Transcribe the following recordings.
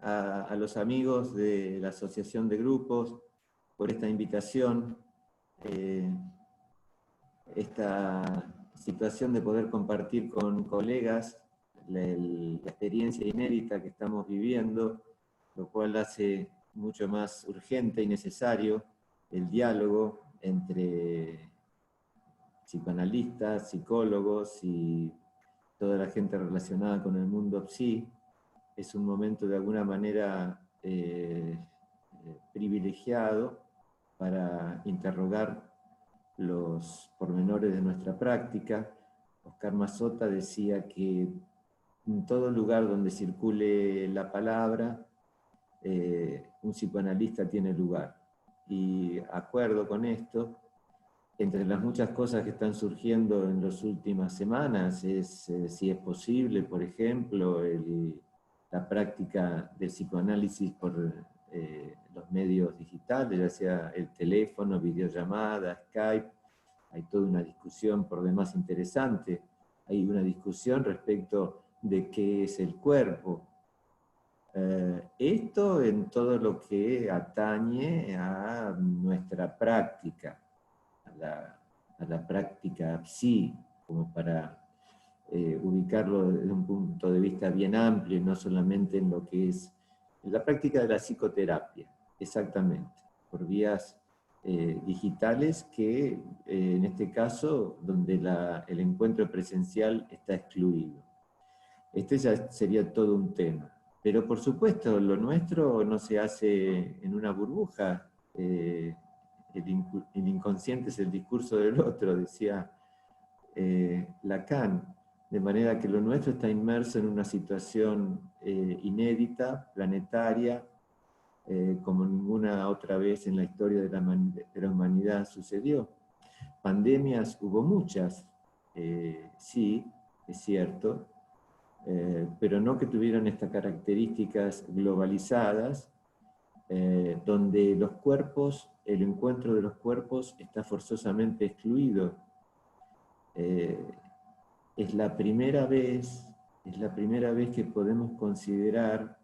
a los amigos de la Asociación de Grupos por esta invitación, esta situación de poder compartir con colegas la experiencia inédita que estamos viviendo, lo cual hace mucho más urgente y necesario el diálogo entre psicoanalistas, psicólogos y toda la gente relacionada con el mundo psi. Es un momento de alguna manera privilegiado para interrogar los pormenores de nuestra práctica. Oscar Mazzotta decía que en todo lugar donde circule la palabra, un psicoanalista tiene lugar. Y acuerdo con esto, entre las muchas cosas que están surgiendo en las últimas semanas, es si es posible, por ejemplo, la práctica del psicoanálisis por los medios digitales, ya sea el teléfono, videollamada, Skype. Hay toda una discusión por demás interesante. Hay una discusión respecto de qué es el cuerpo. Esto en todo lo que atañe a nuestra práctica, a la práctica psi, como para ubicarlo desde un punto de vista bien amplio, y no solamente en lo que es la práctica de la psicoterapia, exactamente, por vías digitales que, en este caso, donde el encuentro presencial está excluido. Este ya sería todo un tema. Pero por supuesto, lo nuestro no se hace en una burbuja. El inconsciente es el discurso del otro, decía Lacan. De manera que lo nuestro está inmerso en una situación inédita, planetaria, como ninguna otra vez en la historia de la humanidad sucedió. Pandemias hubo muchas, sí, es cierto, pero no que tuvieran estas características globalizadas, donde los cuerpos, el encuentro de los cuerpos está forzosamente excluido. Es la primera vez que podemos considerar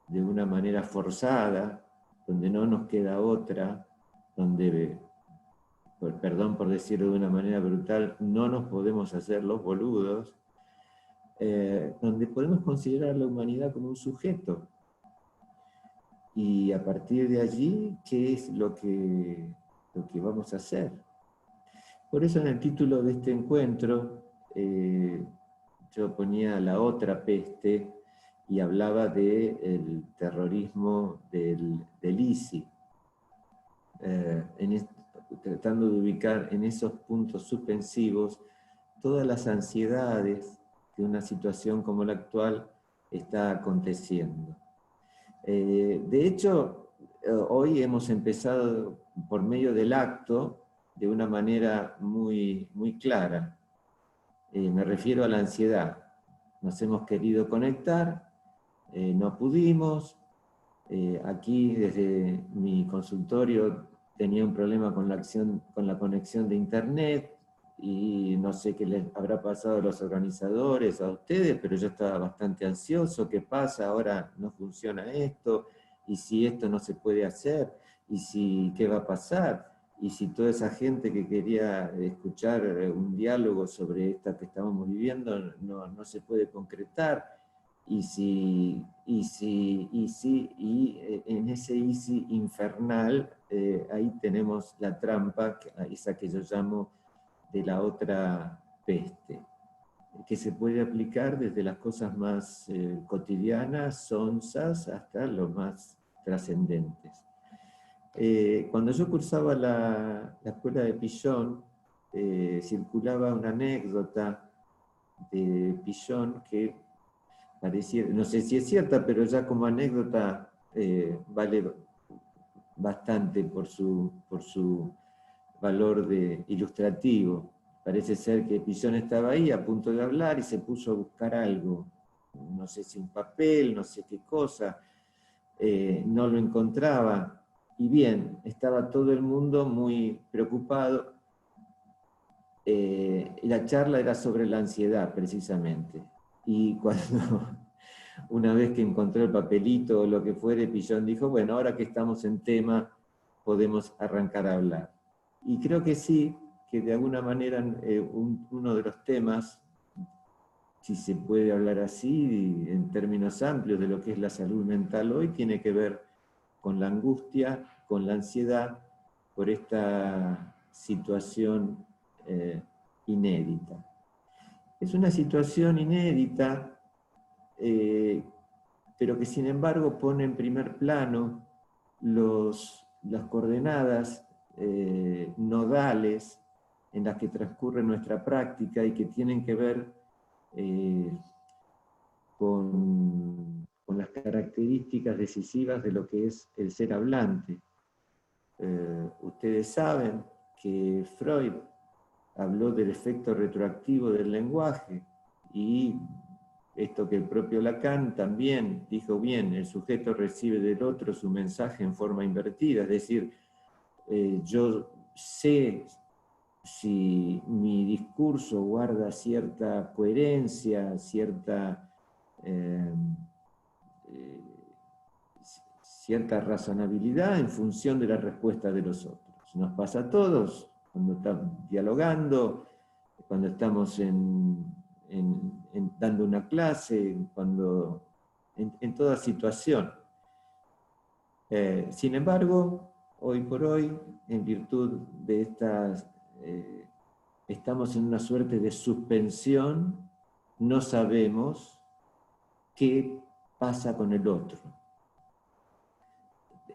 de una manera forzada, donde no nos queda otra, donde, perdón por decirlo de una manera brutal, no nos podemos hacer los boludos, donde podemos considerar a la humanidad como un sujeto. Y a partir de allí, ¿qué es lo que vamos a hacer? Por eso en el título de este encuentro, yo ponía la otra peste y hablaba del terrorismo del ISIS, tratando de ubicar en esos puntos suspensivos todas las ansiedades que una situación como la actual está aconteciendo. De hecho, hoy hemos empezado por medio del acto de una manera muy, muy clara. Me refiero a la ansiedad. Nos hemos querido conectar, no pudimos. Aquí desde mi consultorio tenía un problema con la conexión de internet, y no sé qué les habrá pasado a los organizadores, a ustedes, pero yo estaba bastante ansioso. ¿Qué pasa? Ahora no funciona esto, y si esto no se puede hacer, y si, ¿qué va a pasar? Y si toda esa gente que quería escuchar un diálogo sobre esta que estábamos viviendo no se puede concretar, y en ese easy infernal, ahí tenemos la trampa, esa que yo llamo de la otra peste, que se puede aplicar desde las cosas más cotidianas, sonsas, hasta lo más trascendentes. Cuando yo cursaba la escuela de Pillon, circulaba una anécdota de Pillon que parecía, no sé si es cierta, pero ya como anécdota vale bastante por su valor ilustrativo. Parece ser que Pillon estaba ahí a punto de hablar y se puso a buscar algo, no sé si un papel, no sé qué cosa, no lo encontraba, y bien, estaba todo el mundo muy preocupado. La charla era sobre la ansiedad, precisamente, y una vez que encontró el papelito o lo que fuere, Pillon dijo, bueno, ahora que estamos en tema, podemos arrancar a hablar. Y creo que sí, que de alguna manera uno de los temas, si se puede hablar así, en términos amplios de lo que es la salud mental hoy, tiene que ver con la angustia, con la ansiedad, por esta situación inédita. Es una situación inédita, pero que sin embargo pone en primer plano las coordenadas nodales en las que transcurre nuestra práctica y que tienen que ver con las características decisivas de lo que es el ser hablante. Ustedes saben que Freud habló del efecto retroactivo del lenguaje, y esto que el propio Lacan también dijo bien, el sujeto recibe del otro su mensaje en forma invertida, es decir, yo sé si mi discurso guarda cierta coherencia, cierta razonabilidad en función de la respuesta de los otros. Nos pasa a todos, cuando estamos dialogando, cuando estamos dando una clase, en toda situación. Sin embargo, hoy por hoy, en virtud de estas, estamos en una suerte de suspensión, no sabemos qué pasa con el otro.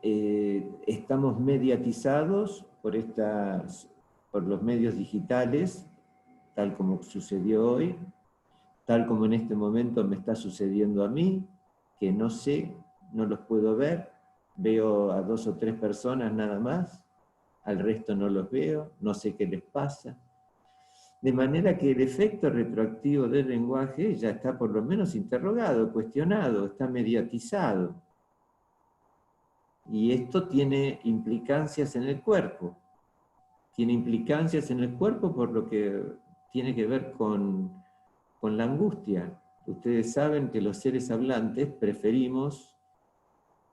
Estamos mediatizados por los medios digitales, tal como sucedió hoy, tal como en este momento me está sucediendo a mí, que no sé, no los puedo ver, veo a 2 o 3 personas nada más, al resto no los veo, no sé qué les pasa. De manera que el efecto retroactivo del lenguaje ya está por lo menos interrogado, cuestionado, está mediatizado. Y esto tiene implicancias en el cuerpo. Tiene implicancias en el cuerpo por lo que tiene que ver con la angustia. Ustedes saben que los seres hablantes preferimos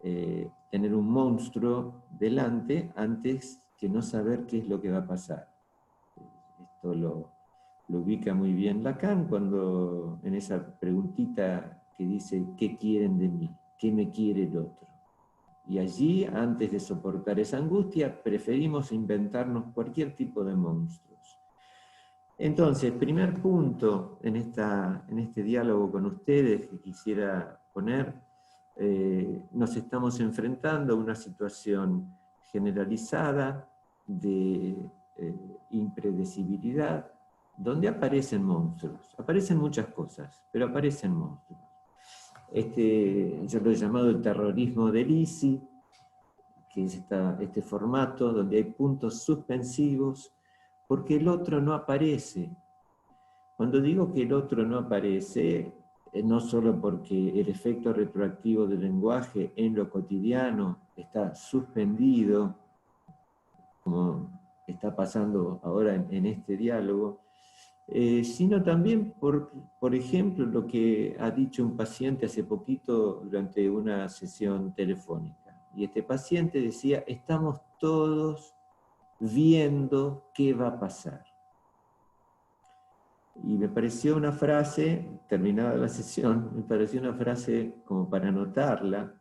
tener un monstruo delante antes que no saber qué es lo que va a pasar. Esto lo ubica muy bien Lacan cuando en esa preguntita que dice ¿qué quieren de mí? ¿Qué me quiere el otro? Y allí, antes de soportar esa angustia, preferimos inventarnos cualquier tipo de monstruos. Entonces, primer punto en este diálogo con ustedes que quisiera poner, nos estamos enfrentando a una situación generalizada de impredecibilidad, donde aparecen monstruos. Aparecen muchas cosas, pero aparecen monstruos. Yo lo he llamado el terrorismo de Lisi, que es este formato donde hay puntos suspensivos, porque el otro no aparece. Cuando digo que el otro no aparece, no solo porque el efecto retroactivo del lenguaje en lo cotidiano está suspendido, como está pasando ahora en este diálogo, sino también por ejemplo, lo que ha dicho un paciente hace poquito durante una sesión telefónica. Y este paciente decía, estamos todos viendo qué va a pasar. Y me pareció una frase, terminada la sesión, me pareció una frase como para anotarla,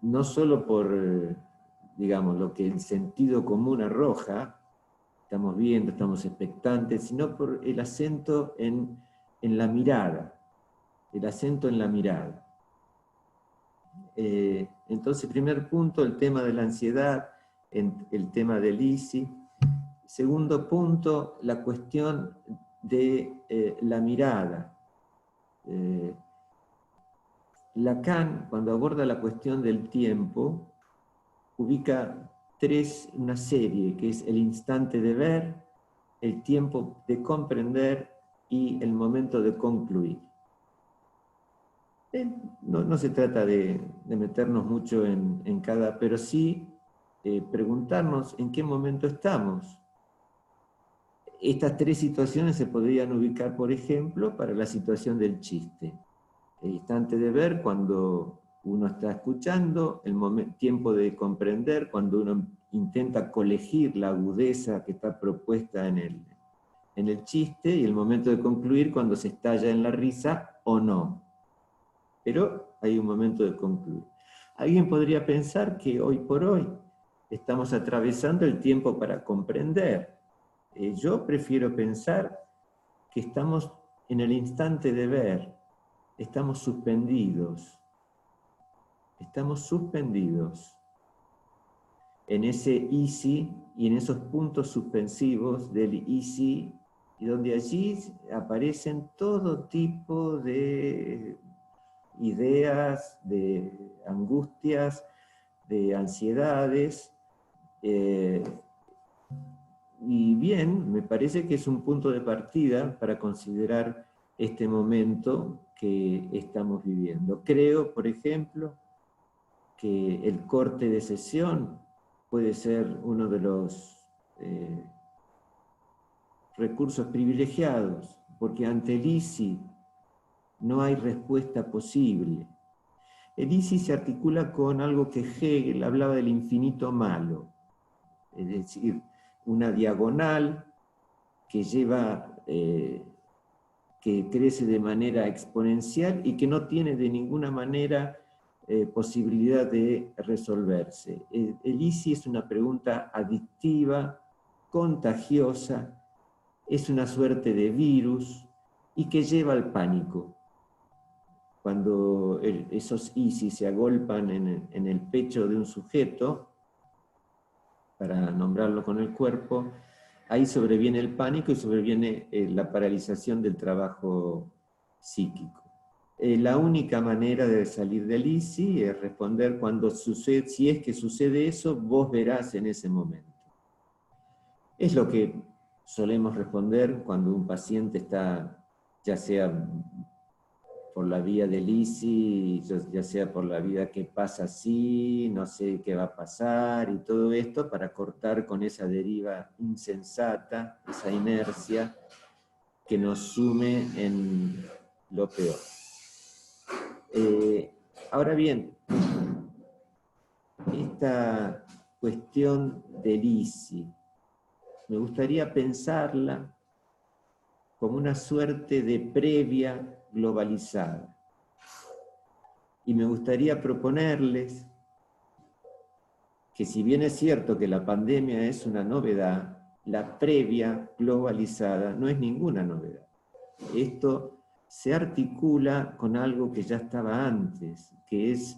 no solo por, digamos, lo que el sentido común arroja, estamos viendo, estamos expectantes, sino por el acento en la mirada, el acento en la mirada. Entonces, primer punto, el tema de la ansiedad, el tema del ISI. Segundo punto, la cuestión de la mirada. Lacan, cuando aborda la cuestión del tiempo, ubica una serie, que es el instante de ver, el tiempo de comprender y el momento de concluir. No se trata de meternos mucho en cada, pero sí preguntarnos en qué momento estamos. Estas tres situaciones se podrían ubicar, por ejemplo, para la situación del chiste. El instante de ver, cuando uno está escuchando, el tiempo de comprender, cuando uno intenta colegir la agudeza que está propuesta en el chiste, y el momento de concluir, cuando se estalla en la risa o no. Pero hay un momento de concluir. Alguien podría pensar que hoy por hoy estamos atravesando el tiempo para comprender. Yo prefiero pensar que estamos en el instante de ver, estamos suspendidos en ese easy y en esos puntos suspensivos del easy, y donde allí aparecen todo tipo de ideas, de angustias, de ansiedades, y bien, me parece que es un punto de partida para considerar este momento que estamos viviendo. Creo, por ejemplo, que el corte de sesión puede ser uno de los recursos privilegiados, porque ante el ISI no hay respuesta posible. El ISI se articula con algo que Hegel hablaba del infinito malo, es decir, una diagonal que que crece de manera exponencial y que no tiene de ninguna manera posibilidad de resolverse. El ISI es una pregunta adictiva, contagiosa, es una suerte de virus y que lleva al pánico. Cuando esos ISI se agolpan en el pecho de un sujeto, para nombrarlo con el cuerpo, ahí sobreviene el pánico y sobreviene la paralización del trabajo psíquico. La única manera de salir del ISI es responder cuando sucede, si es que sucede eso, vos verás en ese momento. Es lo que solemos responder cuando un paciente está, ya sea por la vía del ISI, ya sea por la vía que pasa así, no sé qué va a pasar, y todo esto para cortar con esa deriva insensata, esa inercia que nos sume en lo peor. Ahora bien, esta cuestión del ISI, me gustaría pensarla como una suerte de previa globalizada. Y me gustaría proponerles que, si bien es cierto que la pandemia es una novedad, la previa globalizada no es ninguna novedad. Esto se articula con algo que ya estaba antes, que es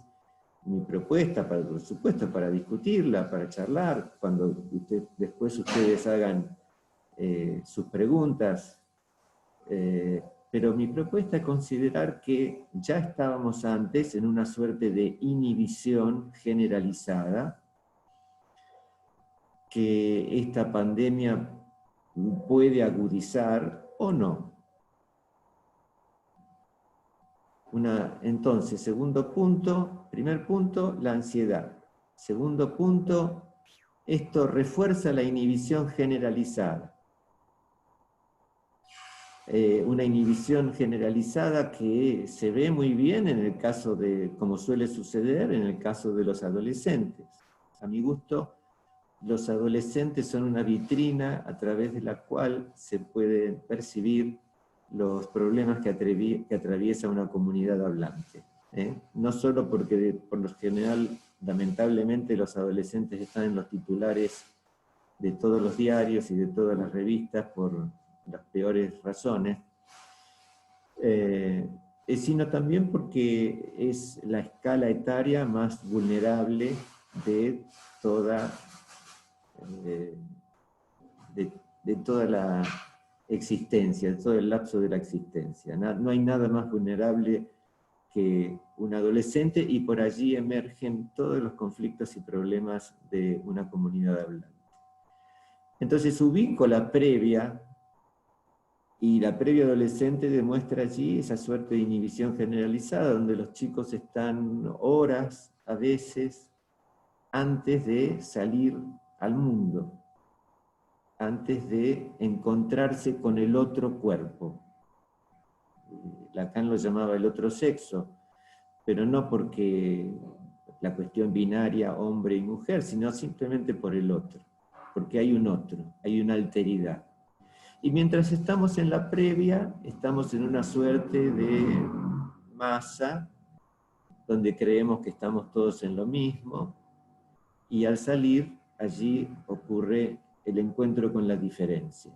mi propuesta, por supuesto, para discutirla, para charlar, cuando después ustedes hagan sus preguntas. Pero mi propuesta es considerar que ya estábamos antes en una suerte de inhibición generalizada, que esta pandemia puede agudizar o no. Entonces, segundo punto, primer punto, la ansiedad. Segundo punto, esto refuerza la inhibición generalizada. Una inhibición generalizada que se ve muy bien en el caso de, como suele suceder, en el caso de los adolescentes. A mi gusto, los adolescentes son una vitrina a través de la cual se pueden percibir los problemas que atraviesa una comunidad hablante. No solo porque, por lo general, lamentablemente, los adolescentes están en los titulares de todos los diarios y de todas las revistas por las peores razones, sino también porque es la escala etaria más vulnerable de toda la existencia, de todo el lapso de la existencia. No hay nada más vulnerable que un adolescente, y por allí emergen todos los conflictos y problemas de una comunidad hablante. Entonces ubico la previa, y la previa adolescente demuestra allí esa suerte de inhibición generalizada, donde los chicos están horas, a veces, antes de salir al mundo. antes de encontrarse con el otro cuerpo. Lacan lo llamaba el otro sexo, pero no porque la cuestión binaria hombre y mujer, sino simplemente por el otro, porque hay un otro, hay una alteridad. Y mientras estamos en la previa, estamos en una suerte de masa, donde creemos que estamos todos en lo mismo, y al salir, allí ocurre el encuentro con la diferencia.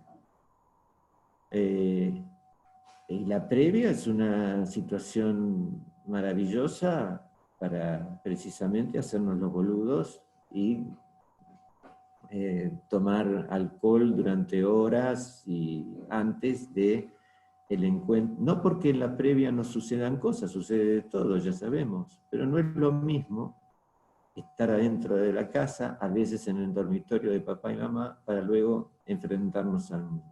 Y la previa es una situación maravillosa para precisamente hacernos los boludos y tomar alcohol durante horas y antes de el encuentro. No porque en la previa no sucedan cosas, sucede de todo, ya sabemos, pero no es lo mismo estar adentro de la casa, a veces en el dormitorio de papá y mamá, para luego enfrentarnos al mundo.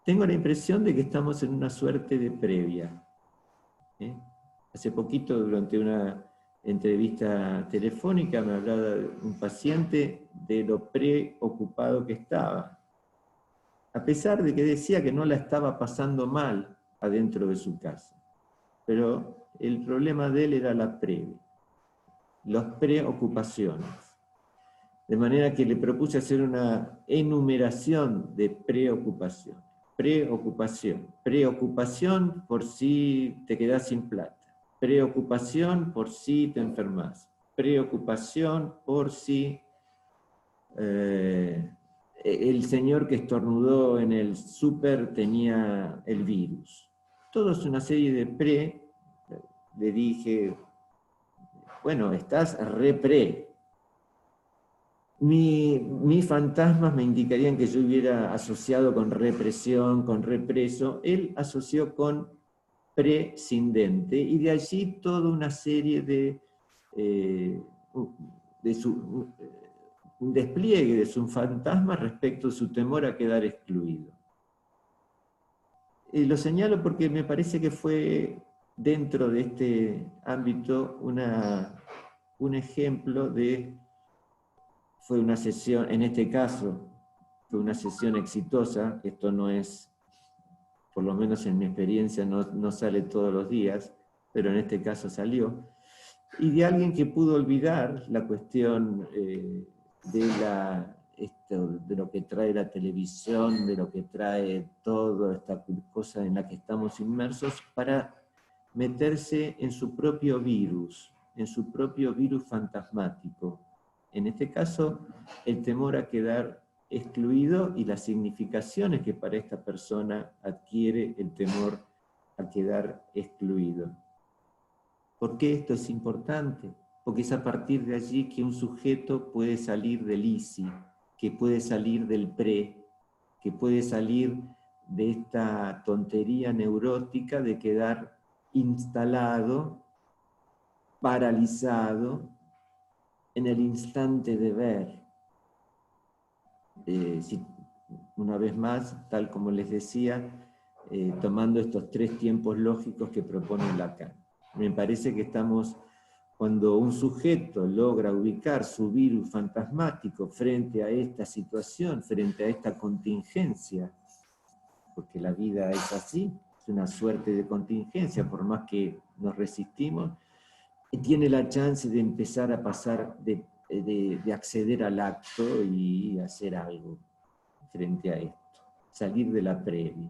Tengo la impresión de que estamos en una suerte de previa. Hace poquito, durante una entrevista telefónica, me hablaba un paciente de lo preocupado que estaba, a pesar de que decía que no la estaba pasando mal adentro de su casa. Pero el problema de él era la previa, las preocupaciones. De manera que le propuse hacer una enumeración de preocupaciones. Preocupación. Preocupación por si te quedás sin plata. Preocupación por si te enfermas. Preocupación por si el señor que estornudó en el súper tenía el virus. Todo es una serie de pre. Le dije, bueno, estás re-pre. Mis fantasmas me indicarían que yo hubiera asociado con represión, con represo. Él asoció con prescindente, y de allí toda una serie de un despliegue de su fantasma respecto a su temor a quedar excluido. Lo señalo porque me parece que fue dentro de este ámbito un ejemplo de... Fue una sesión, en este caso, fue una sesión exitosa. Esto no es, por lo menos en mi experiencia, no sale todos los días, pero en este caso salió. Y de alguien que pudo olvidar la cuestión de lo que trae la televisión, de lo que trae toda esta cosa en la que estamos inmersos, para meterse en su propio virus fantasmático. En este caso, el temor a quedar excluido y las significaciones que para esta persona adquiere el temor a quedar excluido. ¿Por qué esto es importante? Porque es a partir de allí que un sujeto puede salir del ISI, que puede salir del pre, que puede salir de esta tontería neurótica de quedar instalado, paralizado, en el instante de ver. Una vez más, tal como les decía, tomando estos tres tiempos lógicos que propone Lacan. Me parece que estamos, cuando un sujeto logra ubicar su virus fantasmático frente a esta situación, frente a esta contingencia, porque la vida es así, es una suerte de contingencia, por más que nos resistimos, y tiene la chance de empezar a pasar, de acceder al acto y hacer algo frente a esto, salir de la previa.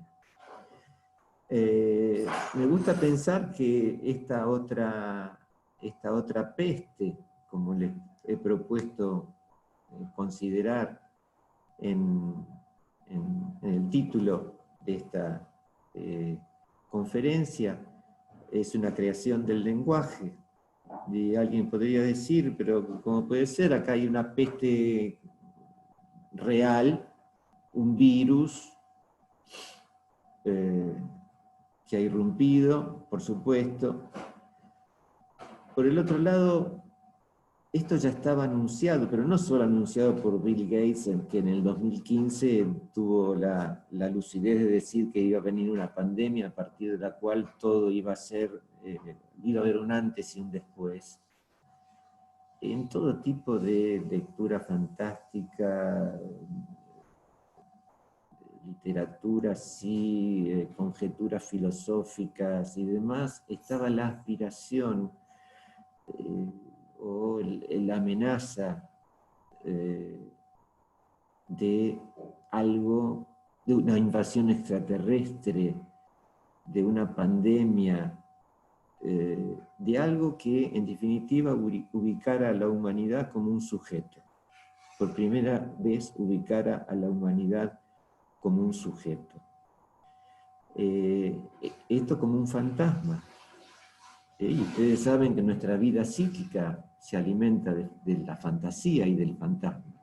Me gusta pensar que esta otra peste, como les he propuesto considerar en el título de esta conferencia, es una creación del lenguaje. Y alguien podría decir, pero ¿cómo puede ser? Acá hay una peste real, un virus que ha irrumpido, por supuesto. Por el otro lado, esto ya estaba anunciado, pero no solo anunciado por Bill Gates, que en el 2015 tuvo la lucidez de decir que iba a venir una pandemia a partir de la cual todo iba a ser, iba a haber un antes y un después. En todo tipo de lectura fantástica, literatura, sí, conjeturas filosóficas y demás, estaba la aspiración o la amenaza de algo, de una invasión extraterrestre, de una pandemia, de algo que en definitiva ubicara a la humanidad como un sujeto. Por primera vez ubicara a la humanidad como un sujeto. Esto como un fantasma. Y ustedes saben que nuestra vida psíquica se alimenta de la fantasía y del fantasma.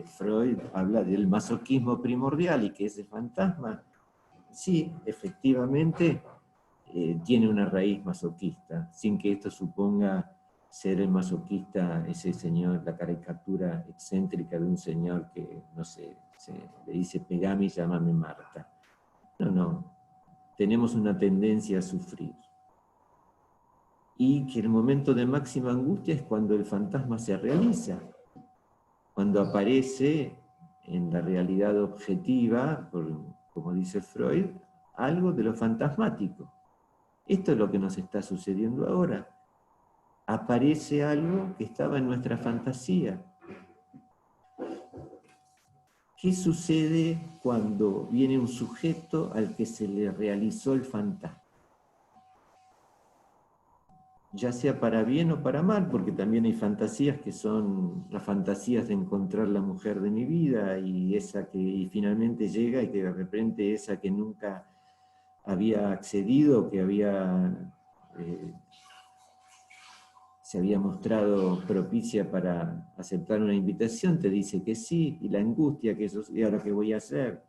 Freud habla del masoquismo primordial y que ese fantasma, sí, efectivamente, tiene una raíz masoquista, sin que esto suponga ser el masoquista, ese señor, la caricatura excéntrica de un señor que, no sé, le dice pegame y llámame Marta. No, no, tenemos una tendencia a sufrir. Y que el momento de máxima angustia es cuando el fantasma se realiza, cuando aparece en la realidad objetiva, como dice Freud, algo de lo fantasmático. Esto es lo que nos está sucediendo ahora. Aparece algo que estaba en nuestra fantasía. ¿Qué sucede cuando viene un sujeto al que se le realizó el fantasma? Ya sea para bien o para mal, porque también hay fantasías que son las fantasías de encontrar la mujer de mi vida y esa que finalmente llega y que de repente esa que nunca había accedido, que se había mostrado propicia para aceptar una invitación, te dice que sí, y la angustia que eso, ¿y ahora qué voy a hacer?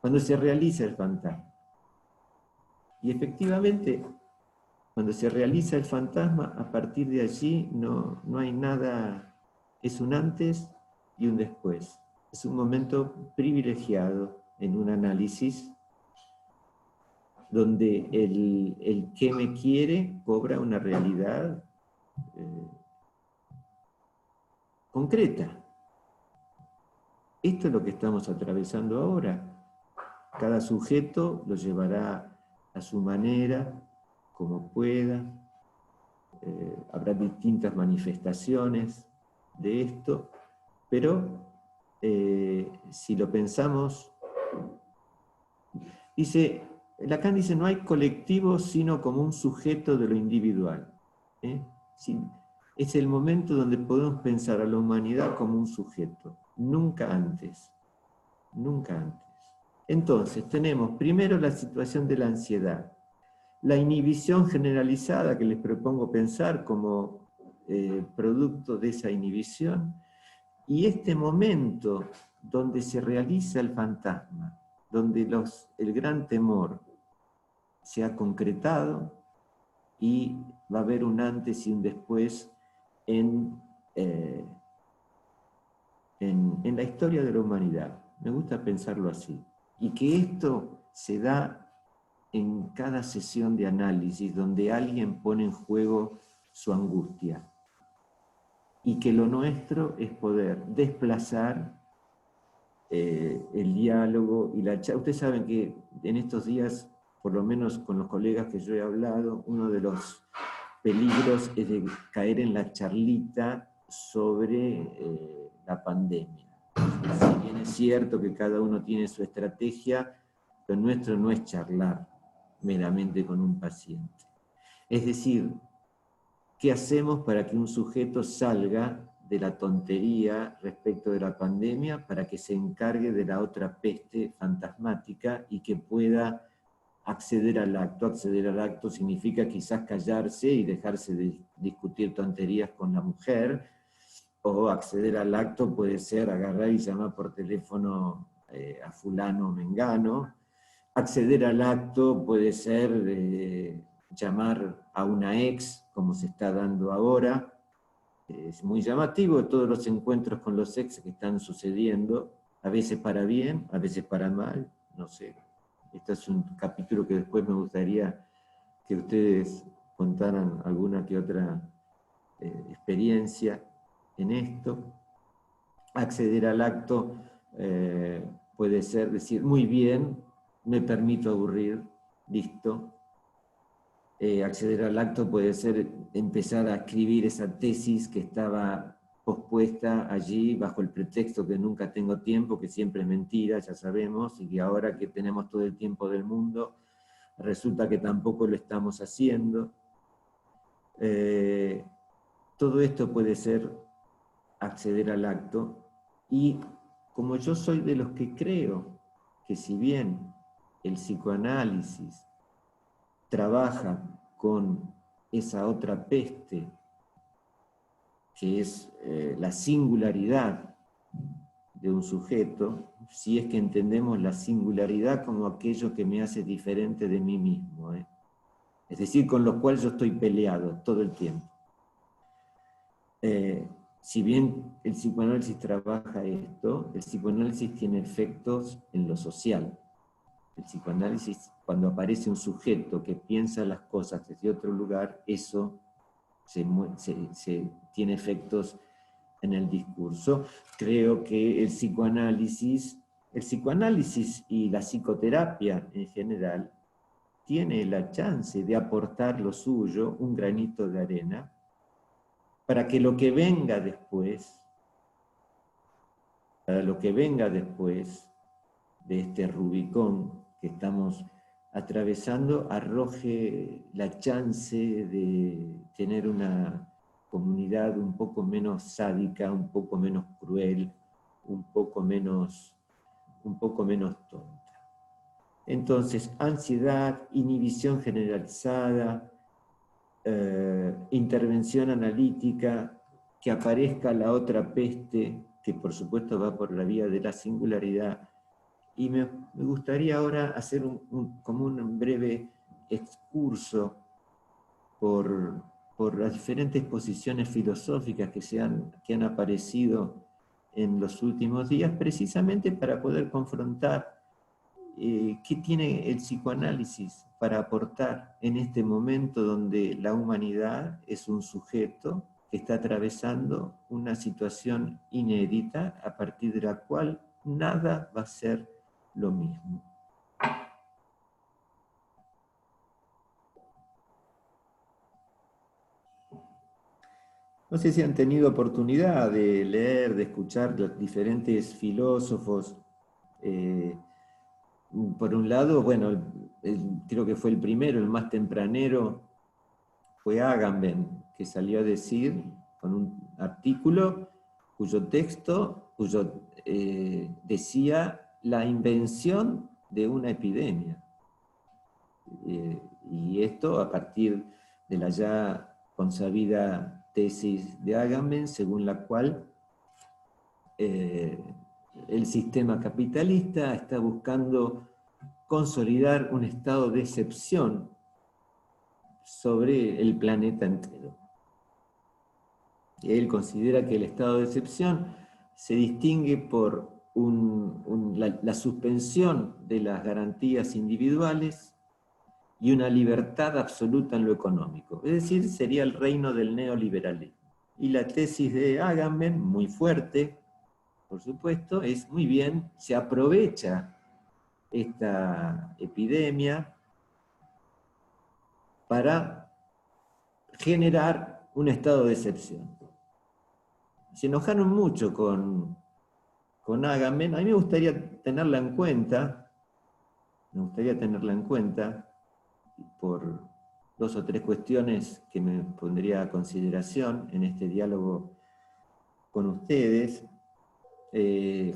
Cuando se realiza el fantasma. Y efectivamente, cuando se realiza el fantasma, a partir de allí no hay nada, es un antes y un después. Es un momento privilegiado en un análisis donde el que me quiere cobra una realidad concreta. Esto es lo que estamos atravesando ahora. Cada sujeto lo llevará a su manera, como pueda. Habrá distintas manifestaciones de esto, pero si lo pensamos, Lacan dice, no hay colectivo sino como un sujeto de lo individual. Es el momento donde podemos pensar a la humanidad como un sujeto, nunca antes, nunca antes. Entonces, tenemos primero la situación de la ansiedad, la inhibición generalizada que les propongo pensar como producto de esa inhibición, y este momento donde se realiza el fantasma, donde el gran temor se ha concretado y va a haber un antes y un después en la historia de la humanidad. Me gusta pensarlo así. Y que esto se da en cada sesión de análisis donde alguien pone en juego su angustia. Y que lo nuestro es poder desplazar el diálogo y la charla. Ustedes saben que en estos días, por lo menos con los colegas que yo he hablado, uno de los peligros es de caer en la charlita sobre la pandemia. Si bien es cierto que cada uno tiene su estrategia, lo nuestro no es charlar meramente con un paciente. Es decir, ¿qué hacemos para que un sujeto salga de la tontería respecto de la pandemia para que se encargue de la otra peste fantasmática y que pueda acceder al acto? Acceder al acto significa quizás callarse y dejarse de discutir tonterías con la mujer, o acceder al acto puede ser agarrar y llamar por teléfono a fulano o mengano. Acceder al acto puede ser llamar a una ex, como se está dando ahora. Es muy llamativo todos los encuentros con los ex que están sucediendo, a veces para bien, a veces para mal, no sé. Este es un capítulo que después me gustaría que ustedes contaran alguna que otra experiencia en esto. Acceder al acto puede ser decir, muy bien, me permito aburrir, listo. Acceder al acto puede ser empezar a escribir esa tesis que estaba pospuesta allí bajo el pretexto que nunca tengo tiempo, que siempre es mentira, ya sabemos, y que ahora que tenemos todo el tiempo del mundo, resulta que tampoco lo estamos haciendo. Todo esto puede ser acceder al acto, y como yo soy de los que creo que si bien el psicoanálisis trabaja con esa otra peste, que es la singularidad de un sujeto, si es que entendemos la singularidad como aquello que me hace diferente de mí mismo, es decir, con lo cual yo estoy peleado todo el tiempo. Si bien el psicoanálisis trabaja esto, el psicoanálisis tiene efectos en lo social. El psicoanálisis, cuando aparece un sujeto que piensa las cosas desde otro lugar, eso tiene efectos en el discurso. Creo que el psicoanálisis y la psicoterapia en general tiene la chance de aportar lo suyo, un granito de arena, para que lo que venga después, de este Rubicón que estamos atravesando, arroje la chance de tener una comunidad un poco menos sádica, un poco menos cruel, un poco menos tonta. Entonces, ansiedad, inhibición generalizada, intervención analítica, que aparezca la otra peste, que por supuesto va por la vía de la singularidad. Y me gustaría ahora hacer como un breve excurso por las diferentes posiciones filosóficas que han aparecido en los últimos días, precisamente para poder confrontar qué tiene el psicoanálisis para aportar en este momento donde la humanidad es un sujeto que está atravesando una situación inédita a partir de la cual nada va a ser lo mismo. No sé si han tenido oportunidad de leer, de escuchar los diferentes filósofos. Por un lado, bueno, creo que fue el primero, el más tempranero, fue Agamben, que salió a decir con un artículo cuyo texto decía la invención de una epidemia. Y esto a partir de la ya consabida tesis de Agamben, según la cual el sistema capitalista está buscando consolidar un estado de excepción sobre el planeta entero. Él considera que el estado de excepción se distingue por la suspensión de las garantías individuales y una libertad absoluta en lo económico. Es decir, sería el reino del neoliberalismo. Y la tesis de Agamben, muy fuerte, por supuesto, es muy bien, se aprovecha esta epidemia para generar un estado de excepción. Se enojaron mucho con Agamben. A mí me gustaría tenerla en cuenta, por 2 o 3 cuestiones que me pondría a consideración en este diálogo con ustedes.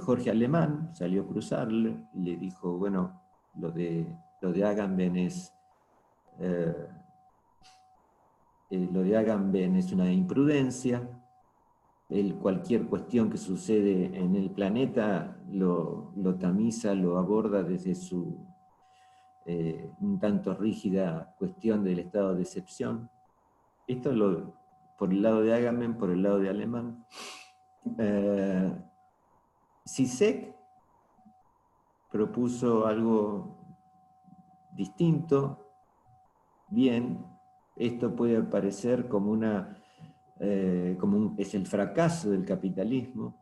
Jorge Alemán salió a cruzarle y le dijo, bueno, lo de Agamben es una imprudencia. Cualquier cuestión que sucede en el planeta lo tamiza, lo aborda desde su un tanto rígida cuestión del estado de excepción. Esto por el lado de Agamben, por el lado de Alemán. Zizek propuso algo distinto. Bien, esto puede parecer como es el fracaso del capitalismo.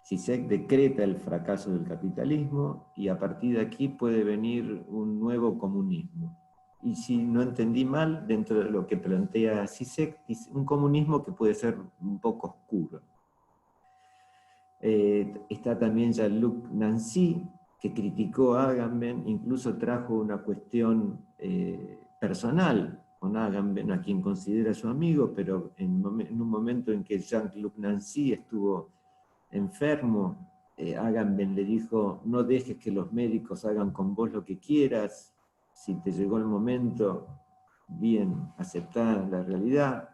Zizek decreta el fracaso del capitalismo y a partir de aquí puede venir un nuevo comunismo. Y si no entendí mal, dentro de lo que plantea Zizek, un comunismo que puede ser un poco oscuro. Está también Jean-Luc Nancy, que criticó a Agamben, incluso trajo una cuestión personal con Agamben, a quien considera su amigo, pero en un momento en que Jean-Luc Nancy estuvo enfermo, Agamben le dijo: no dejes que los médicos hagan con vos lo que quieras, si te llegó el momento, bien, aceptá la realidad.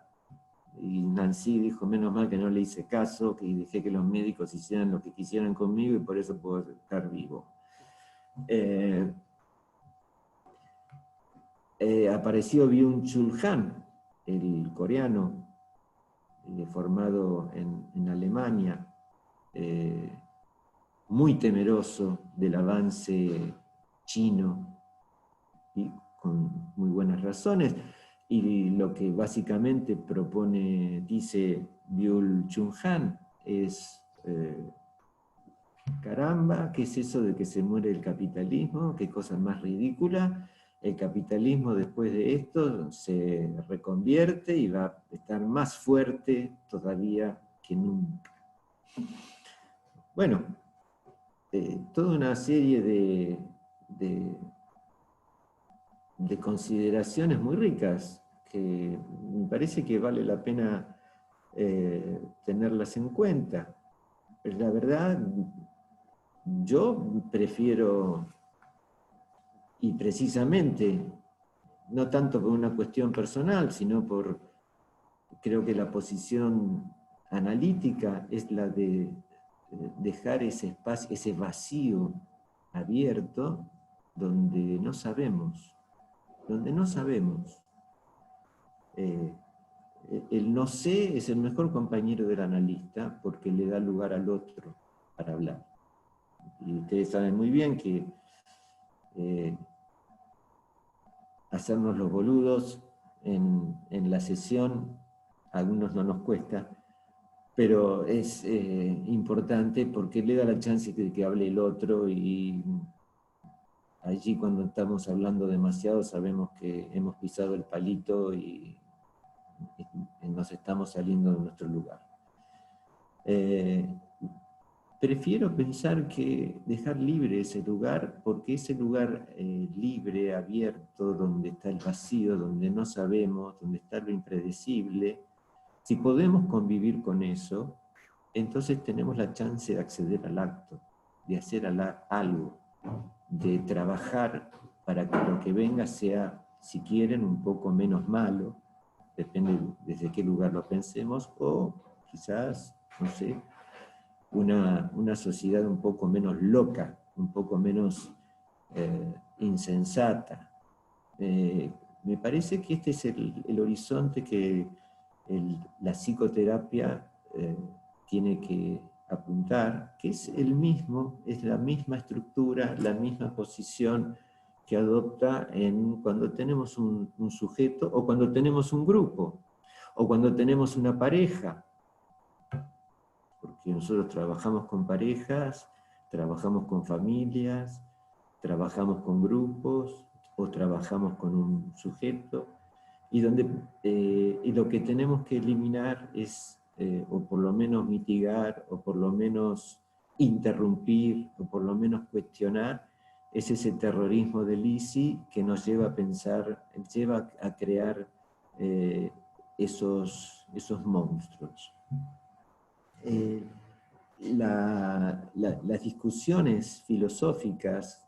Y Nancy dijo: menos mal que no le hice caso, que dejé que los médicos hicieran lo que quisieran conmigo y por eso puedo estar vivo. Apareció Byung-Chul Han, el coreano, formado en Alemania, muy temeroso del avance chino, y con muy buenas razones. Y lo que básicamente propone, dice Byung-Chul Han, es: caramba, ¿qué es eso de que se muere el capitalismo? ¿Qué cosa más ridícula? El capitalismo después de esto se reconvierte y va a estar más fuerte todavía que nunca. Bueno, toda una serie de consideraciones muy ricas que me parece que vale la pena tenerlas en cuenta. Pero la verdad, yo prefiero, y precisamente, no tanto por una cuestión personal, sino creo que la posición analítica es la de dejar ese espacio, ese vacío abierto donde no sabemos. El no sé es el mejor compañero del analista porque le da lugar al otro para hablar. Y ustedes saben muy bien que hacernos los boludos en la sesión a algunos no nos cuesta, pero es importante porque le da la chance de que hable el otro, y allí cuando estamos hablando demasiado sabemos que hemos pisado el palito y nos estamos saliendo de nuestro lugar. Prefiero pensar que dejar libre ese lugar, porque ese lugar libre, abierto, donde está el vacío, donde no sabemos, donde está lo impredecible, si podemos convivir con eso, entonces tenemos la chance de acceder al acto, de hacer algo, de trabajar para que lo que venga sea, si quieren, un poco menos malo, depende desde qué lugar lo pensemos, o quizás, no sé, una sociedad un poco menos loca, un poco menos insensata. Me parece que este es el horizonte que la psicoterapia tiene que apuntar, que es el mismo, es la misma estructura, la misma posición que adopta cuando tenemos un sujeto, o cuando tenemos un grupo, o cuando tenemos una pareja, porque nosotros trabajamos con parejas, trabajamos con familias, trabajamos con grupos, o trabajamos con un sujeto, y lo que tenemos que eliminar es, o por lo menos mitigar, o por lo menos interrumpir, o por lo menos cuestionar, es ese terrorismo del ISI que nos lleva a pensar, lleva a crear esos monstruos. Las discusiones filosóficas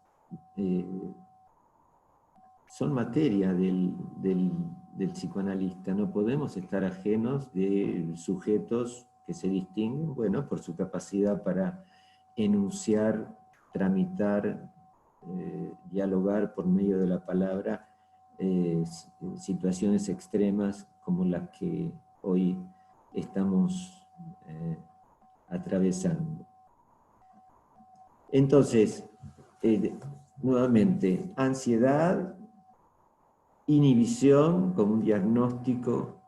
son materia del psicoanalista. No podemos estar ajenos de sujetos que se distinguen, bueno, por su capacidad para enunciar, tramitar, dialogar por medio de la palabra situaciones extremas como las que hoy estamos atravesando. Entonces, nuevamente, ansiedad, inhibición como un diagnóstico,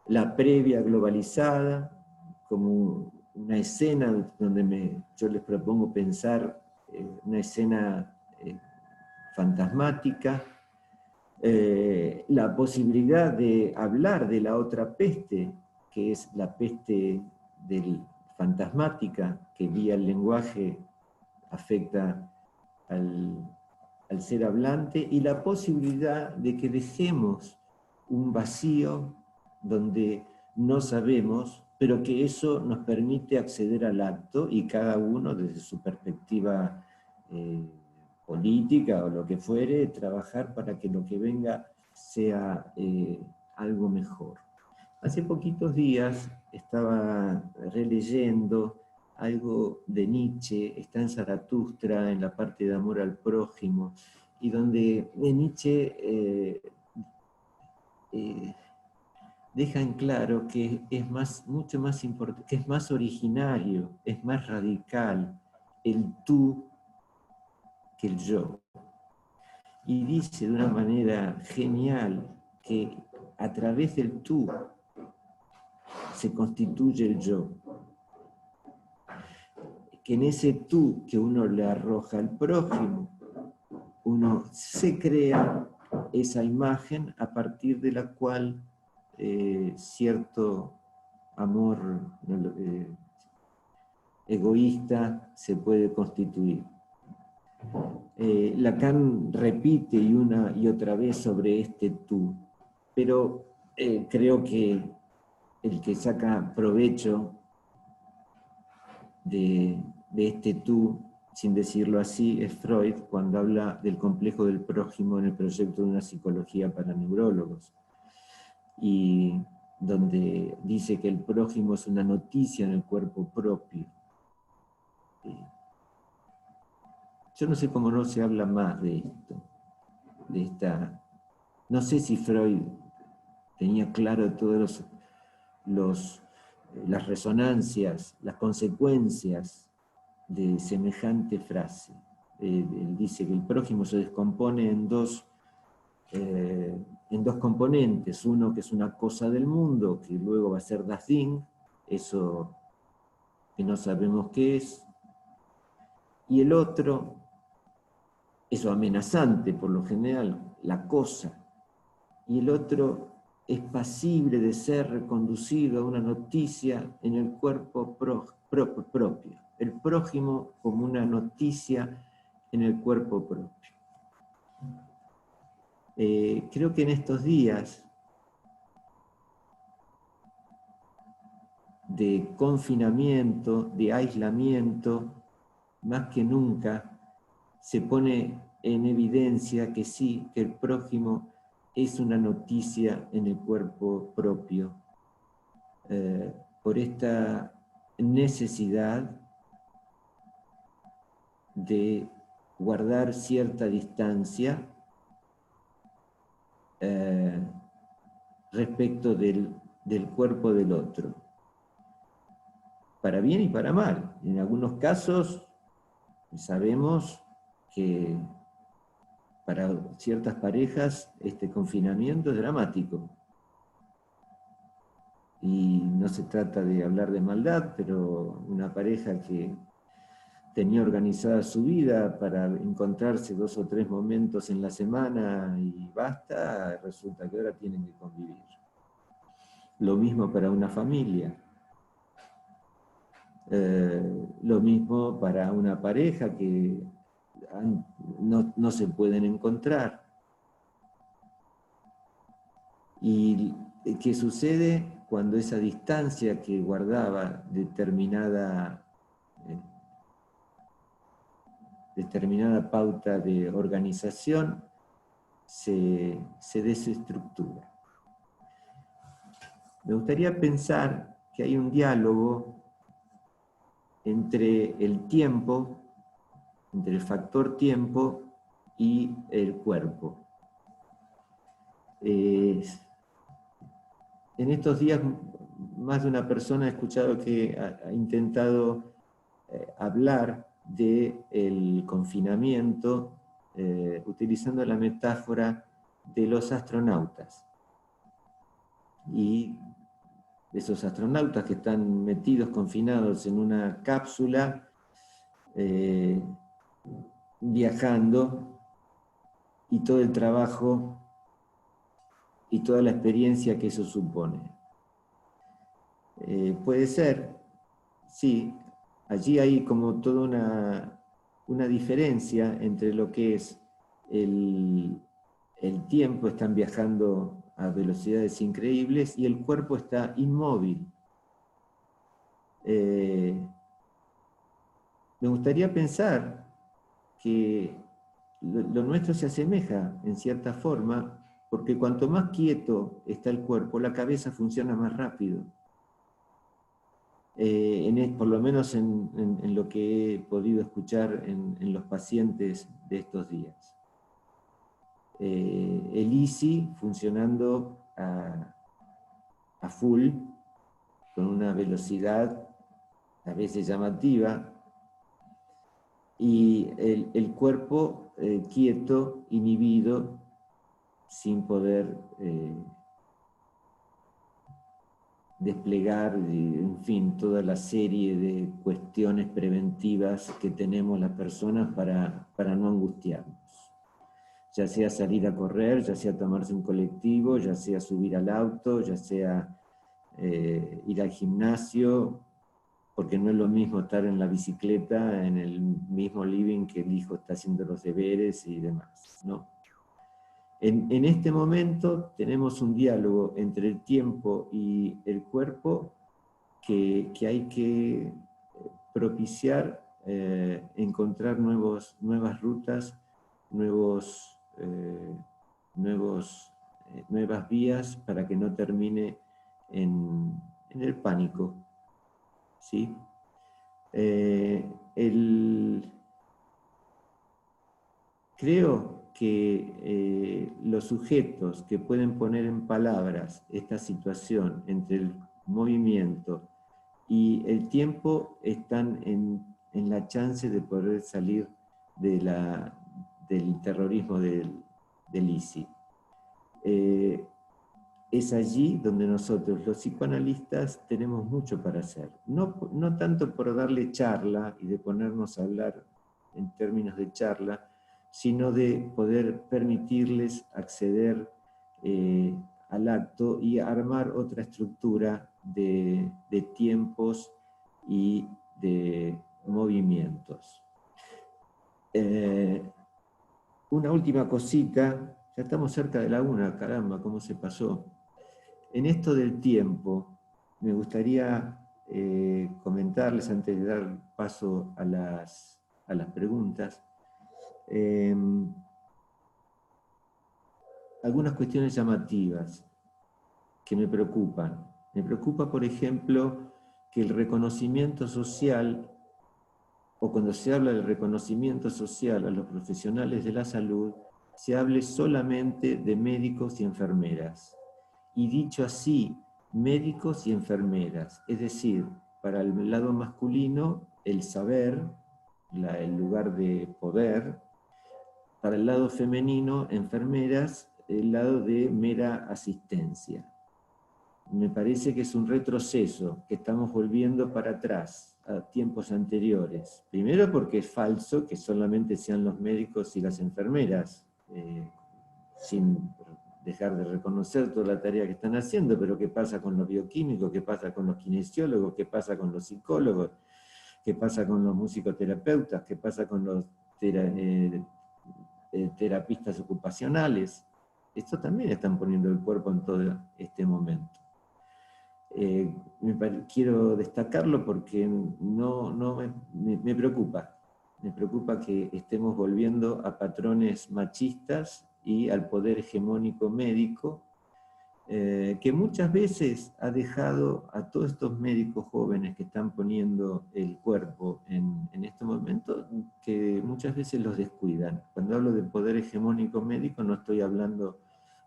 la previa globalizada como una escena donde yo les propongo pensar una escena fantasmática, la posibilidad de hablar de la otra peste, que es la peste fantasmática, que vía el lenguaje afecta al ser hablante, y la posibilidad de que dejemos un vacío donde no sabemos, pero que eso nos permite acceder al acto, y cada uno desde su perspectiva política o lo que fuere, trabajar para que lo que venga sea algo mejor. Hace poquitos días estaba releyendo algo de Nietzsche, está en Zaratustra, en la parte de amor al prójimo, y donde Nietzsche deja en claro que es mucho más importante, que es más originario, es más radical el tú que el yo. Y dice de una manera genial que a través del tú se constituye el yo. Que en ese tú que uno le arroja al prójimo, uno se crea esa imagen a partir de la cual cierto amor egoísta se puede constituir. Lacan repite una y otra vez sobre este tú, pero creo que el que saca provecho de este tú, sin decirlo así, es Freud, cuando habla del complejo del prójimo en el proyecto de una psicología para neurólogos, y donde dice que el prójimo es una noticia en el cuerpo propio. Yo no sé cómo no se habla más de esto, de esta... No sé si Freud tenía claro todas las resonancias, las consecuencias de semejante frase. Él dice que el prójimo se descompone en dos componentes, uno que es una cosa del mundo, que luego va a ser das Ding, eso que no sabemos qué es, y el otro, eso amenazante por lo general, la cosa, y el otro es pasible de ser reconducido a una noticia en el cuerpo propio. El prójimo como una noticia en el cuerpo propio. Creo que en estos días de confinamiento, de aislamiento, más que nunca se pone en evidencia que sí, que el prójimo es una noticia en el cuerpo propio, por esta necesidad de guardar cierta distancia respecto del cuerpo del otro, para bien y para mal. En algunos casos sabemos que para ciertas parejas este confinamiento es dramático. Y no se trata de hablar de maldad, pero una pareja que tenía organizada su vida para encontrarse 2 o 3 momentos en la semana y basta, resulta que ahora tienen que convivir. Lo mismo para una familia. Lo mismo para una pareja que no se pueden encontrar. ¿Y qué sucede cuando esa distancia que guardaba determinada pauta de organización se desestructura? Me gustaría pensar que hay un diálogo entre el tiempo, entre el factor tiempo y el cuerpo. En estos días más de una persona ha escuchado que ha intentado hablar del confinamiento utilizando la metáfora de los astronautas. Y esos astronautas que están metidos, confinados en una cápsula, viajando, y todo el trabajo y toda la experiencia que eso supone. Puede ser, sí, allí hay como toda una diferencia entre lo que es el tiempo, están viajando a velocidades increíbles, y el cuerpo está inmóvil. Me gustaría pensar que lo nuestro se asemeja en cierta forma, porque cuanto más quieto está el cuerpo, la cabeza funciona más rápido. Por lo menos en lo que he podido escuchar en los pacientes de estos días. El ISI funcionando a full, con una velocidad a veces llamativa, y el cuerpo quieto, inhibido, sin poder desplegar, en fin, toda la serie de cuestiones preventivas que tenemos las personas para no angustiarnos. Ya sea salir a correr, ya sea tomarse un colectivo, ya sea subir al auto, ya sea ir al gimnasio, porque no es lo mismo estar en la bicicleta, en el mismo living que el hijo está haciendo los deberes y demás, ¿no? En este momento tenemos un diálogo entre el tiempo y el cuerpo que hay que propiciar, encontrar nuevas rutas, nuevas vías para que no termine en el pánico, ¿sí? Creo que los sujetos que pueden poner en palabras esta situación entre el movimiento y el tiempo están en la chance de poder salir del terrorismo del ISI. Es allí donde nosotros, los psicoanalistas, tenemos mucho para hacer. No tanto por darle charla y de ponernos a hablar en términos de charla, sino de poder permitirles acceder al acto y armar otra estructura de tiempos y de movimientos. Una última cosita, ya estamos cerca de la 1, caramba, cómo se pasó. En esto del tiempo, me gustaría comentarles, antes de dar paso a las preguntas, algunas cuestiones llamativas que me preocupan. Me preocupa, por ejemplo, que el reconocimiento social, o cuando se habla del reconocimiento social a los profesionales de la salud, se hable solamente de médicos y enfermeras. Y dicho así, médicos y enfermeras, es decir, para el lado masculino, el saber, el lugar de poder; para el lado femenino, enfermeras, el lado de mera asistencia. Me parece que es un retroceso, que estamos volviendo para atrás, a tiempos anteriores. Primero porque es falso que solamente sean los médicos y las enfermeras, sin dejar de reconocer toda la tarea que están haciendo, pero ¿qué pasa con los bioquímicos? ¿Qué pasa con los kinesiólogos? ¿Qué pasa con los psicólogos? ¿Qué pasa con los musicoterapeutas? ¿Qué pasa con los terapistas ocupacionales? Esto también están poniendo el cuerpo en todo este momento. Quiero destacarlo porque me preocupa. Me preocupa que estemos volviendo a patrones machistas y al poder hegemónico médico, que muchas veces ha dejado a todos estos médicos jóvenes que están poniendo el cuerpo en este momento, que muchas veces los descuidan. Cuando hablo de poder hegemónico médico no estoy hablando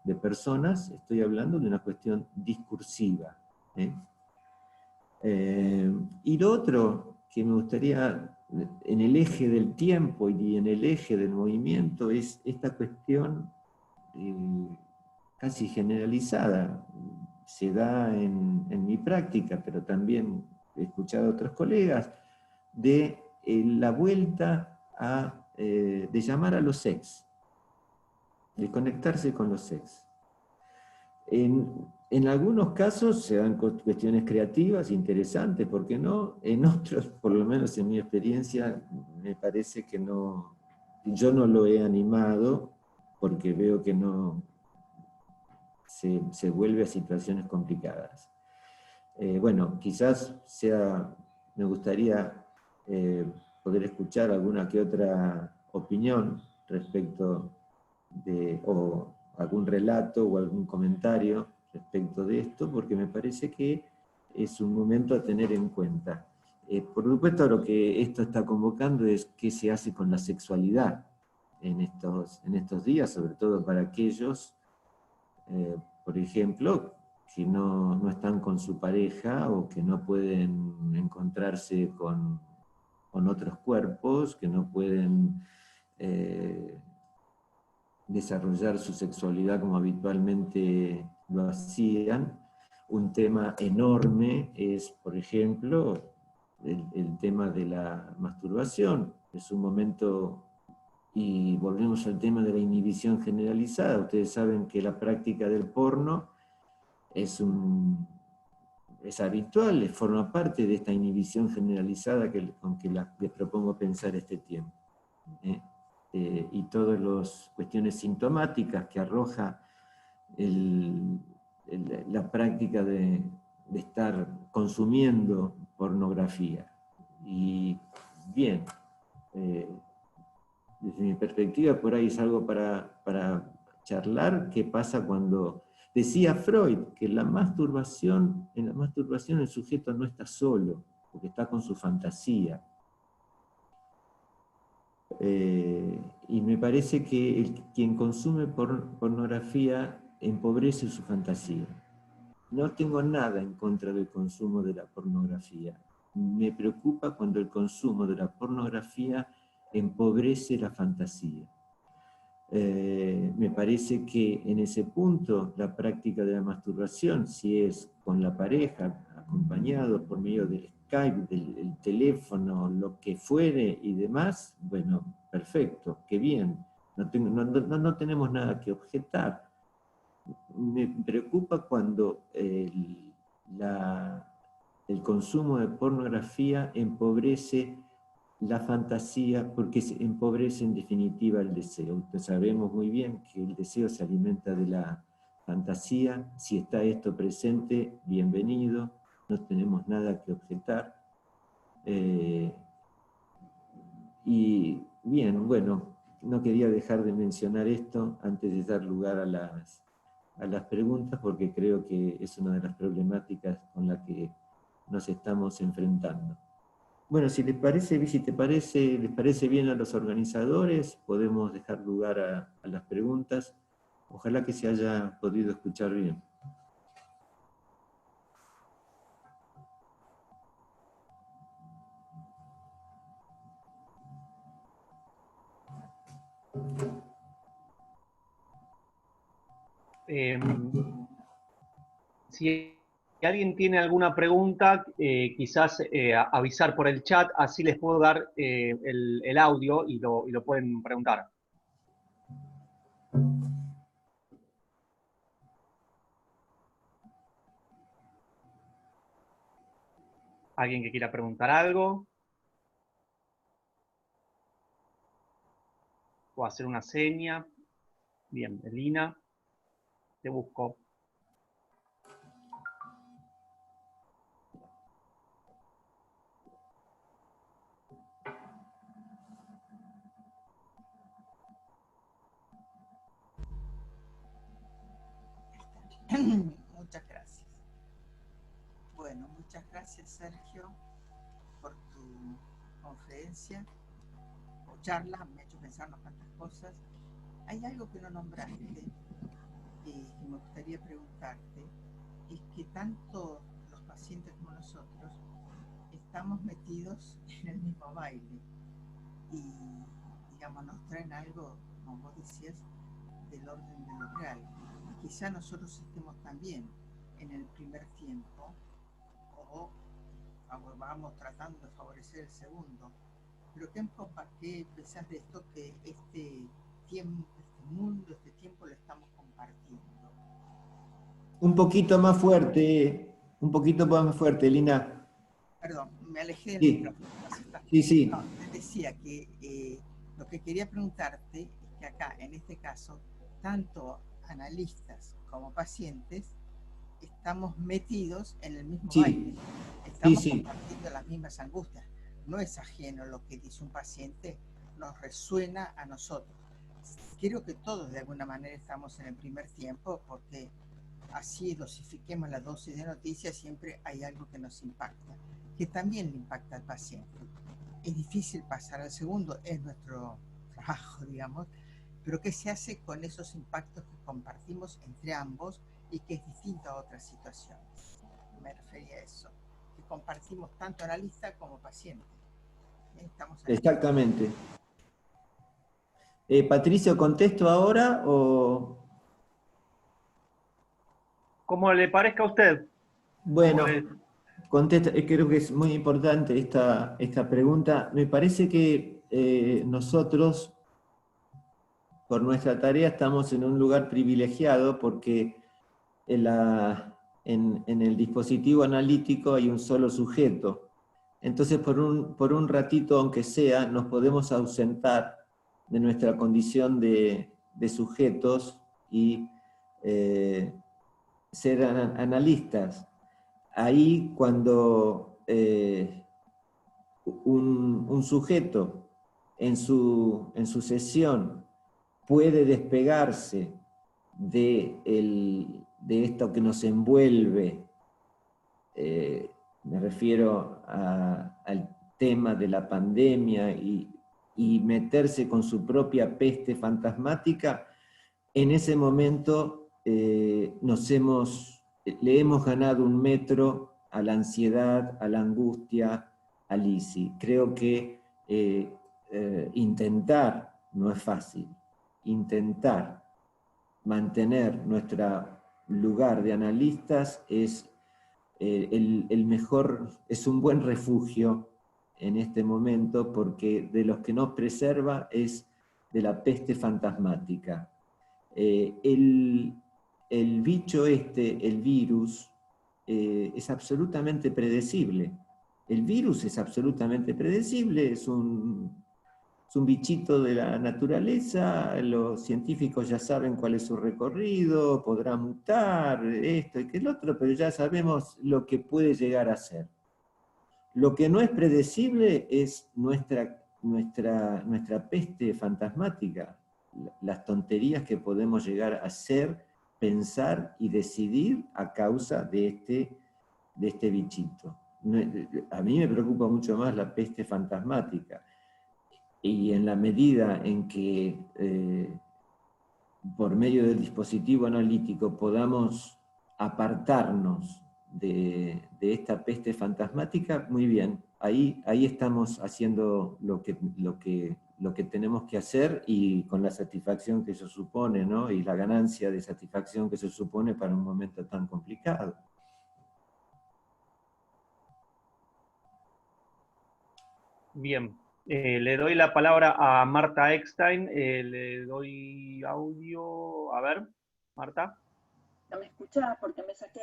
de personas, estoy hablando de una cuestión discursiva. Y lo otro que me gustaría, en el eje del tiempo y en el eje del movimiento, es esta cuestión casi generalizada, se da en mi práctica, pero también he escuchado a otros colegas, de la vuelta de llamar a los ex, de conectarse con los ex. En algunos casos se dan cuestiones creativas, interesantes, ¿por qué no? En otros, por lo menos en mi experiencia, me parece que no, yo no lo he animado, porque veo que no se vuelve a situaciones complicadas. Bueno, quizás me gustaría poder escuchar alguna que otra opinión respecto o algún relato o algún comentario respecto de esto, porque me parece que es un momento a tener en cuenta. Por supuesto, lo que esto está convocando es qué se hace con la sexualidad en estos días, sobre todo para aquellos, por ejemplo, que no están con su pareja o que no pueden encontrarse con otros cuerpos, que no pueden desarrollar su sexualidad como habitualmente lo hacían. Un tema enorme es, por ejemplo, el tema de la masturbación. Es un momento, y volvemos al tema de la inhibición generalizada. Ustedes saben que la práctica del porno es habitual, forma parte de esta inhibición generalizada con que les propongo pensar este tiempo. Y todas las cuestiones sintomáticas que arroja la práctica de estar consumiendo pornografía. Y bien, desde mi perspectiva, por ahí es algo para charlar. ¿Qué pasa cuando... Decía Freud que en la masturbación el sujeto no está solo, porque está con su fantasía. Y me parece que quien consume pornografía empobrece su fantasía. No tengo nada en contra del consumo de la pornografía. Me preocupa cuando el consumo de la pornografía empobrece la fantasía. Me parece que en ese punto la práctica de la masturbación, si es con la pareja, acompañado por medio del Skype, del teléfono, lo que fuere y demás, bueno, perfecto, qué bien, no tenemos nada que objetar. Me preocupa cuando el consumo de pornografía empobrece la fantasía, porque se empobrece en definitiva el deseo. Sabemos muy bien que el deseo se alimenta de la fantasía. Si está esto presente, bienvenido, no tenemos nada que objetar. Y bien, bueno, no quería dejar de mencionar esto antes de dar lugar a las preguntas, porque creo que es una de las problemáticas con las que nos estamos enfrentando. Bueno, si les parece bien a los organizadores, podemos dejar lugar a las preguntas. Ojalá que se haya podido escuchar bien. Si alguien tiene alguna pregunta, quizás avisar por el chat, así les puedo dar el audio y lo pueden preguntar. ¿Alguien que quiera preguntar algo? ¿O hacer una seña? Bien, Elina, te busco. Muchas gracias. Bueno, muchas gracias, Sergio, por tu conferencia o charla. Me ha hecho pensar unas cuantas cosas. Hay algo que no nombraste y que me gustaría preguntarte, es que tanto los pacientes como nosotros estamos metidos en el mismo baile y, digamos, nos traen algo, como vos decías, del orden de lo real. Y quizá nosotros estemos también en el primer tiempo, o vamos tratando de favorecer el segundo. Pero ¿qué pensás de esto, que este tiempo, este mundo, este tiempo lo estamos compartiendo? Un poquito más fuerte, Lina. Perdón, me alejé del Sí. micrófono. Sí. No, te decía que lo que quería preguntarte es que acá, en este caso, tanto analistas como pacientes estamos metidos en el mismo baile. Estamos compartiendo las mismas angustias. No es ajeno lo que dice un paciente, nos resuena a nosotros. Creo que todos de alguna manera estamos en el primer tiempo, porque así dosifiquemos la dosis de noticias, siempre hay algo que nos impacta, que también le impacta al paciente. Es difícil pasar al segundo, es nuestro trabajo, digamos, pero ¿qué se hace con esos impactos que compartimos entre ambos y que es distinto a otras situaciones? Me refería a eso, que compartimos tanto analista como paciente. Exactamente. Patricio, ¿contesto ahora o...? Como le parezca a usted. Bueno, contesto. Creo que es muy importante esta pregunta. Me parece que nosotros, por nuestra tarea, estamos en un lugar privilegiado, porque en el dispositivo analítico hay un solo sujeto. Entonces, por un ratito, aunque sea, nos podemos ausentar de nuestra condición de sujetos y ser analistas. Ahí, cuando un sujeto en su sesión puede despegarse de esto que nos envuelve, me refiero al tema de la pandemia, y meterse con su propia peste fantasmática, en ese momento le hemos ganado un metro a la ansiedad, a la angustia, al ISI. Creo que intentar, no es fácil, intentar mantener nuestro lugar de analistas es es un buen refugio en este momento, porque de los que nos preserva es de la peste fantasmática. El bicho el virus, es absolutamente predecible. El virus es absolutamente predecible, es un bichito de la naturaleza, los científicos ya saben cuál es su recorrido, podrá mutar, esto y que el otro, pero ya sabemos lo que puede llegar a ser. Lo que no es predecible es nuestra peste fantasmática, las tonterías que podemos llegar a hacer, pensar y decidir a causa de este bichito. A mí me preocupa mucho más la peste fantasmática. Y en la medida en que por medio del dispositivo analítico podamos apartarnos de esta peste fantasmática, muy bien, ahí estamos haciendo lo que tenemos que hacer, y con la satisfacción que eso supone, ¿no? Y la ganancia de satisfacción que eso supone para un momento tan complicado. Bien. Le doy la palabra a Marta Eckstein. Le doy audio. A ver, Marta. ¿No me escuchás? Porque me saqué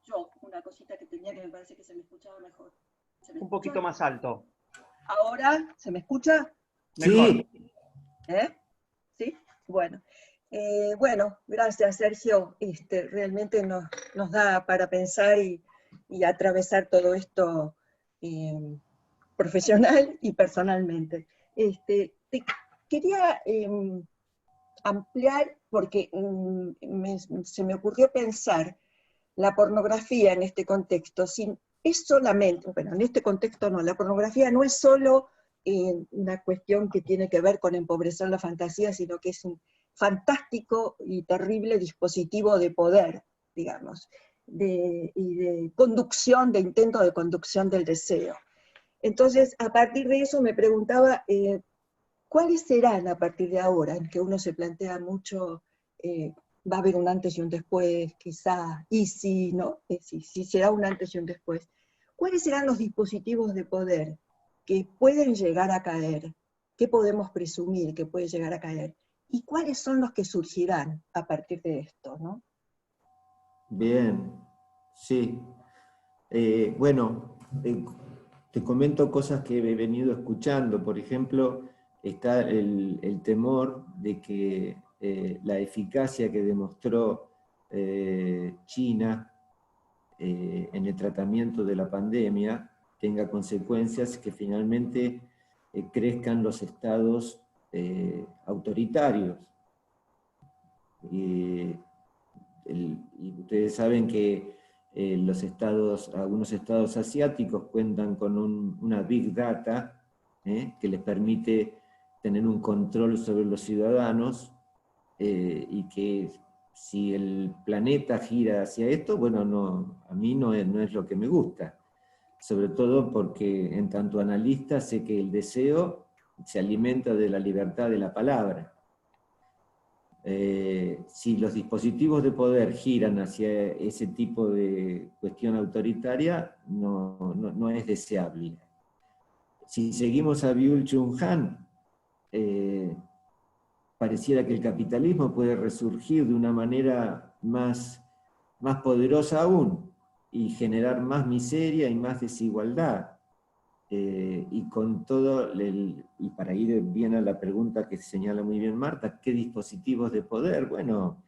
yo una cosita que tenía, que me parece que se me escuchaba mejor. Un poquito más alto. ¿Ahora se me escucha? Mejor. Sí. ¿Sí? Bueno. Bueno, gracias, Sergio. Realmente nos da para pensar y atravesar todo esto profesional y personalmente. Te quería ampliar, porque se me ocurrió pensar la pornografía en este contexto. Es solamente, bueno, en este contexto no, la pornografía no es solo una cuestión que tiene que ver con empobrecer la fantasía, sino que es un fantástico y terrible dispositivo de poder, digamos, y de conducción, de intento de conducción del deseo. Entonces, a partir de eso me preguntaba, ¿cuáles serán a partir de ahora, en que uno se plantea mucho va a haber un antes y un después, quizá, y si, ¿no? Si será un antes y un después. ¿Cuáles serán los dispositivos de poder que pueden llegar a caer? ¿Qué podemos presumir que puede llegar a caer? ¿Y cuáles son los que surgirán a partir de esto, ¿no? Bien, sí. Bueno, te comento cosas que he venido escuchando. Por ejemplo, está el temor de que la eficacia que demostró China en el tratamiento de la pandemia tenga consecuencias que finalmente crezcan los estados autoritarios. Y ustedes saben que algunos estados asiáticos cuentan con una big data que les permite tener un control sobre los ciudadanos y que si el planeta gira hacia esto, bueno, a mí no es lo que me gusta. Sobre todo porque en tanto analista sé que el deseo se alimenta de la libertad de la palabra. Si los dispositivos de poder giran hacia ese tipo de cuestión autoritaria, no es deseable. Si seguimos a Byung-Chul Han, pareciera que el capitalismo puede resurgir de una manera más poderosa aún y generar más miseria y más desigualdad. Y con todo, y para ir bien a la pregunta que señala muy bien Marta, ¿qué dispositivos de poder? Bueno,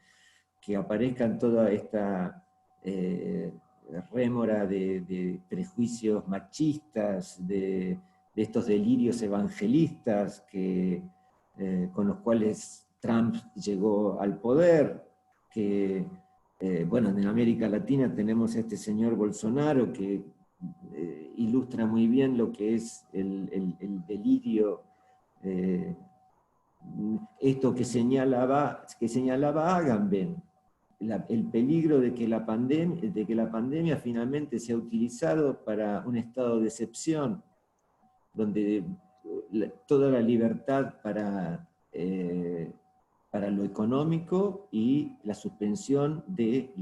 que aparezcan toda esta rémora de prejuicios machistas, de estos delirios evangelistas con los cuales Trump llegó al poder, que, bueno, en América Latina tenemos a este señor Bolsonaro que ilustra muy bien lo que es el delirio, esto que señalaba Agamben, el peligro de que la pandemia finalmente sea utilizado para un estado de excepción, donde toda la libertad para lo económico y la suspensión de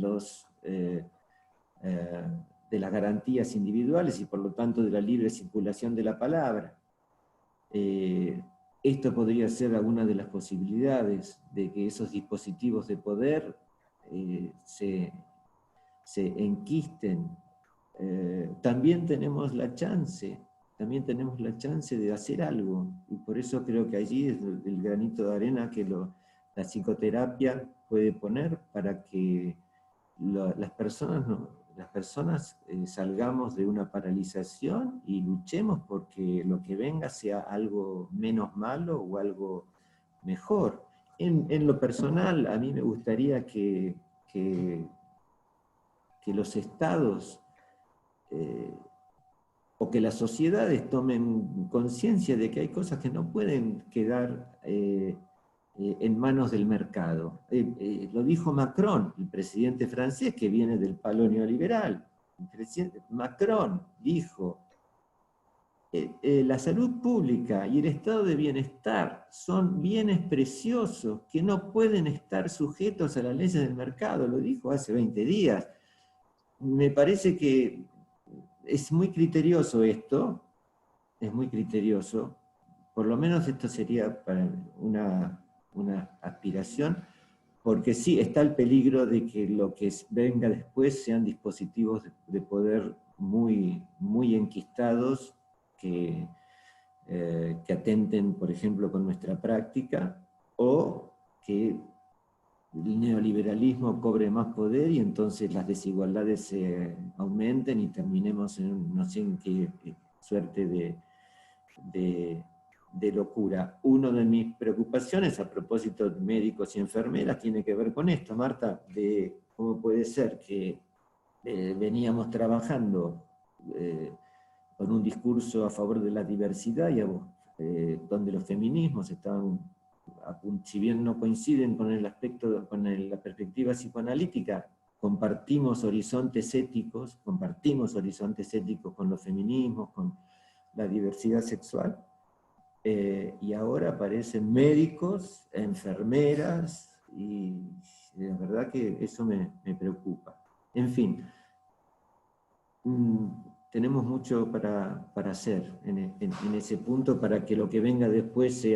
las garantías individuales y por lo tanto de la libre circulación de la palabra. Esto podría ser alguna de las posibilidades de que esos dispositivos de poder se enquisten. También tenemos la chance de hacer algo, y por eso creo que allí es el granito de arena que la psicoterapia puede poner para que las personas salgamos de una paralización y luchemos porque lo que venga sea algo menos malo o algo mejor. En lo personal, a mí me gustaría que los estados o que las sociedades tomen conciencia de que hay cosas que no pueden quedar en manos del mercado. Lo dijo Macron, el presidente francés que viene del palo neoliberal. El presidente Macron dijo, la salud pública y el estado de bienestar son bienes preciosos que no pueden estar sujetos a las leyes del mercado. Lo dijo hace 20 días. Me parece que es muy criterioso esto, es muy criterioso. Por lo menos esto sería para una aspiración, porque sí está el peligro de que lo que venga después sean dispositivos de poder muy, muy enquistados que atenten, por ejemplo, con nuestra práctica, o que el neoliberalismo cobre más poder y entonces las desigualdades se aumenten y terminemos en no sé en qué suerte de locura. Una de mis preocupaciones a propósito de médicos y enfermeras tiene que ver con esto, Marta, de cómo puede ser que veníamos trabajando con un discurso a favor de la diversidad y donde los feminismos estaban, si bien no coinciden con el aspecto, con la perspectiva psicoanalítica, compartimos horizontes éticos con los feminismos, con la diversidad sexual, y ahora aparecen médicos, enfermeras, y La verdad que eso me preocupa. En fin, tenemos mucho para hacer en ese punto para que lo que venga después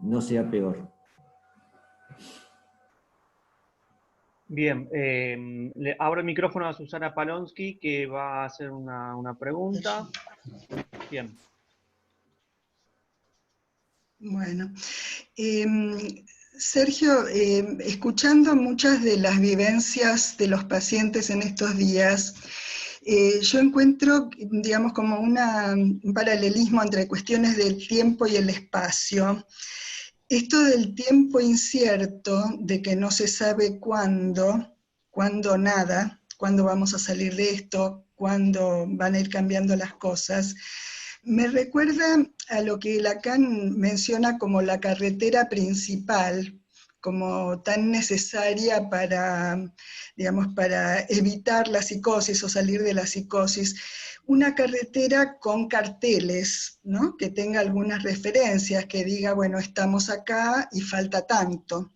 no sea peor. Bien, le abro el micrófono a Susana Palonsky, que va a hacer una pregunta. Bien. Bueno, Sergio, escuchando muchas de las vivencias de los pacientes en estos días, yo encuentro, digamos, como un paralelismo entre cuestiones del tiempo y el espacio. Esto del tiempo incierto, de que no se sabe cuándo nada, cuándo vamos a salir de esto, cuándo van a ir cambiando las cosas, me recuerda a lo que Lacan menciona como la carretera principal, como tan necesaria para, digamos, para evitar la psicosis o salir de la psicosis. Una carretera con carteles, ¿no? Que tenga algunas referencias, que diga, bueno, estamos acá y falta tanto.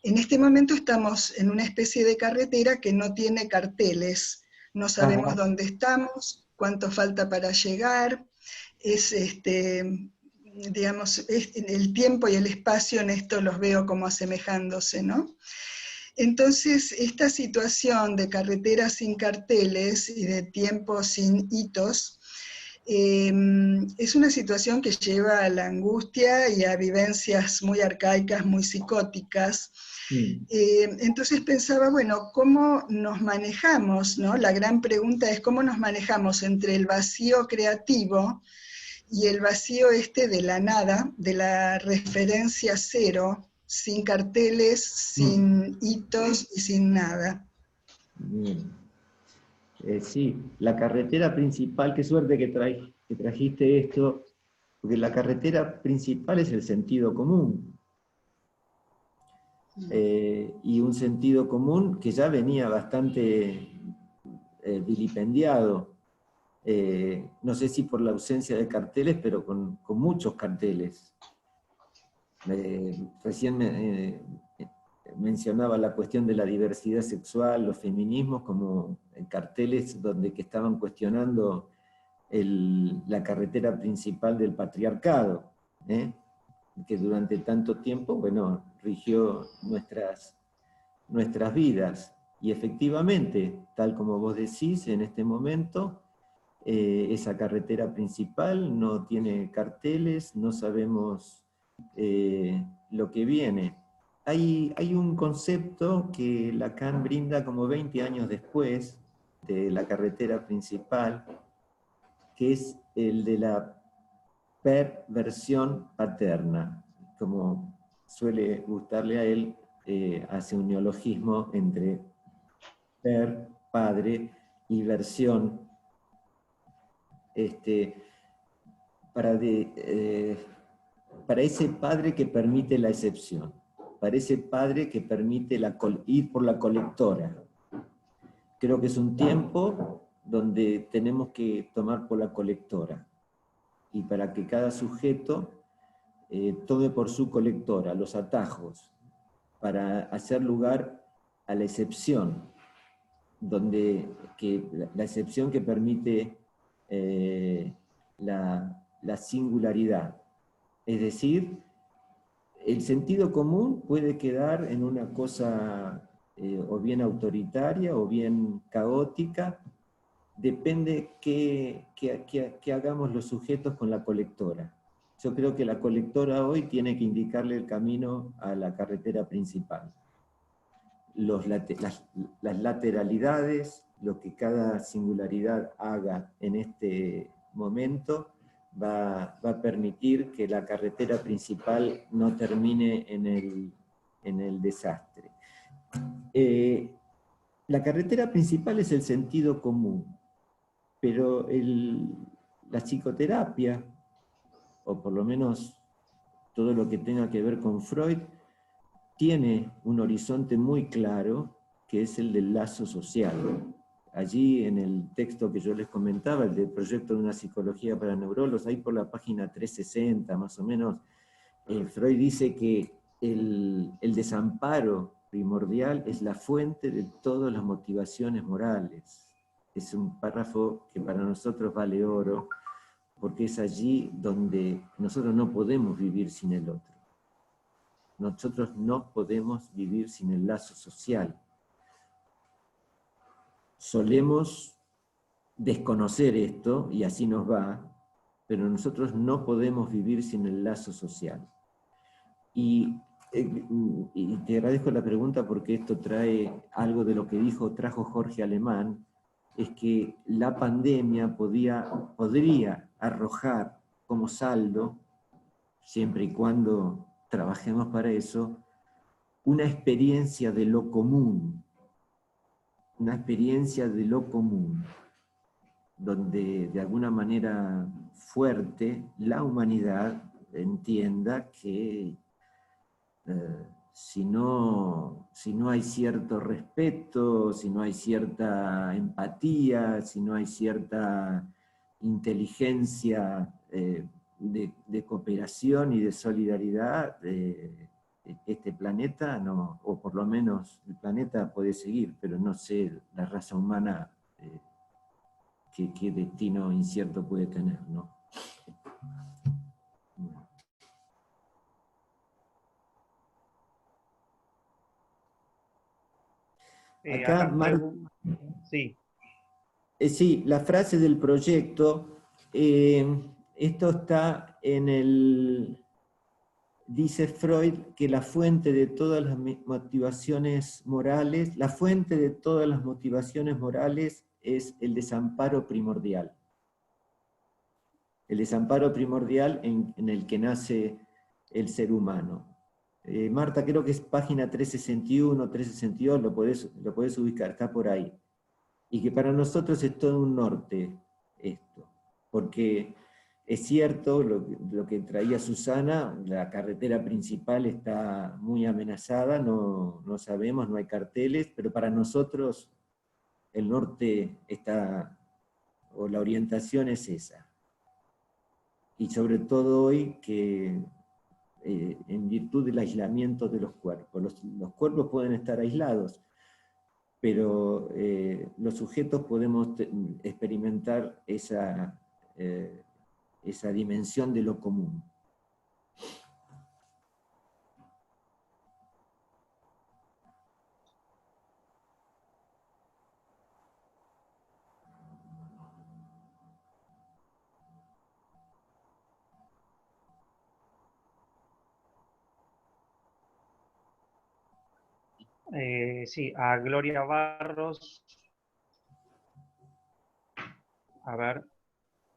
En este momento estamos en una especie de carretera que no tiene carteles, no sabemos dónde estamos, cuánto falta para llegar, digamos, el tiempo y el espacio en esto los veo como asemejándose, ¿no? Entonces, esta situación de carreteras sin carteles y de tiempo sin hitos, es una situación que lleva a la angustia y a vivencias muy arcaicas, muy psicóticas. Entonces pensaba, bueno, ¿cómo nos manejamos, ¿no? La gran pregunta es cómo nos manejamos entre el vacío creativo y el vacío de la nada, de la referencia cero, sin carteles, sin hitos y sin nada. Bien. Sí, la carretera principal, qué suerte que trajiste esto, porque la carretera principal es el sentido común. Y un sentido común que ya venía bastante vilipendiado. No sé si por la ausencia de carteles, pero con muchos carteles. Recién mencionaba la cuestión de la diversidad sexual, los feminismos como carteles que estaban cuestionando la carretera principal del patriarcado, que durante tanto tiempo, bueno, rigió nuestras vidas. Y efectivamente, tal como vos decís, en este momento, esa carretera principal no tiene carteles, no sabemos lo que viene. Hay un concepto que Lacan brinda como 20 años después de la carretera principal, que es el de la perversión paterna. Como suele gustarle a él, hace un neologismo entre padre, y versión, para ese padre que permite la excepción, para ese padre que permite ir por la colectora. Creo que es un tiempo donde tenemos que tomar por la colectora, y para que cada sujeto tome por su colectora los atajos, para hacer lugar a la excepción, la excepción que permite la singularidad. Es decir, el sentido común puede quedar en una cosa o bien autoritaria o bien caótica, depende qué hagamos los sujetos con la colectora. Yo creo que la colectora hoy tiene que indicarle el camino a la carretera principal. Las lateralidades, lo que cada singularidad haga en este momento, va a permitir que la carretera principal no termine en el desastre. La carretera principal es el sentido común, pero la psicoterapia, o por lo menos todo lo que tenga que ver con Freud, tiene un horizonte muy claro, que es el del lazo social. Allí en el texto que yo les comentaba, el del proyecto de una psicología para neurólogos, ahí por la página 360 más o menos, Freud dice que el desamparo primordial es la fuente de todas las motivaciones morales. Es un párrafo que para nosotros vale oro, porque es allí donde nosotros no podemos vivir sin el otro. Nosotros no podemos vivir sin el lazo social. Solemos desconocer esto, y así nos va, pero nosotros no podemos vivir sin el lazo social. Y te agradezco la pregunta porque esto trae algo de lo que trajo Jorge Alemán, es que la pandemia podría arrojar como saldo, siempre y cuando trabajemos para eso, una experiencia de lo común, donde de alguna manera fuerte la humanidad entienda que si no hay cierto respeto, si no hay cierta empatía, si no hay cierta inteligencia de cooperación y de solidaridad, este planeta no, o por lo menos el planeta puede seguir, pero no sé la raza humana qué destino incierto puede tener, ¿no? Acá, sí. Sí, la frase del proyecto, esto está en el... Dice Freud que la fuente de todas las motivaciones morales, es el desamparo primordial. El desamparo primordial en el que nace el ser humano. Marta, creo que es página 361, 362, lo podés ubicar, está por ahí. Y que para nosotros es todo un norte esto, porque es cierto lo que traía Susana, la carretera principal está muy amenazada, no sabemos, no hay carteles, pero para nosotros el norte está, o la orientación es esa. Y sobre todo hoy que en virtud del aislamiento de los cuerpos. Los cuerpos pueden estar aislados, pero los sujetos podemos experimentar esa dimensión de lo común. Sí, a Gloria Barros. A ver.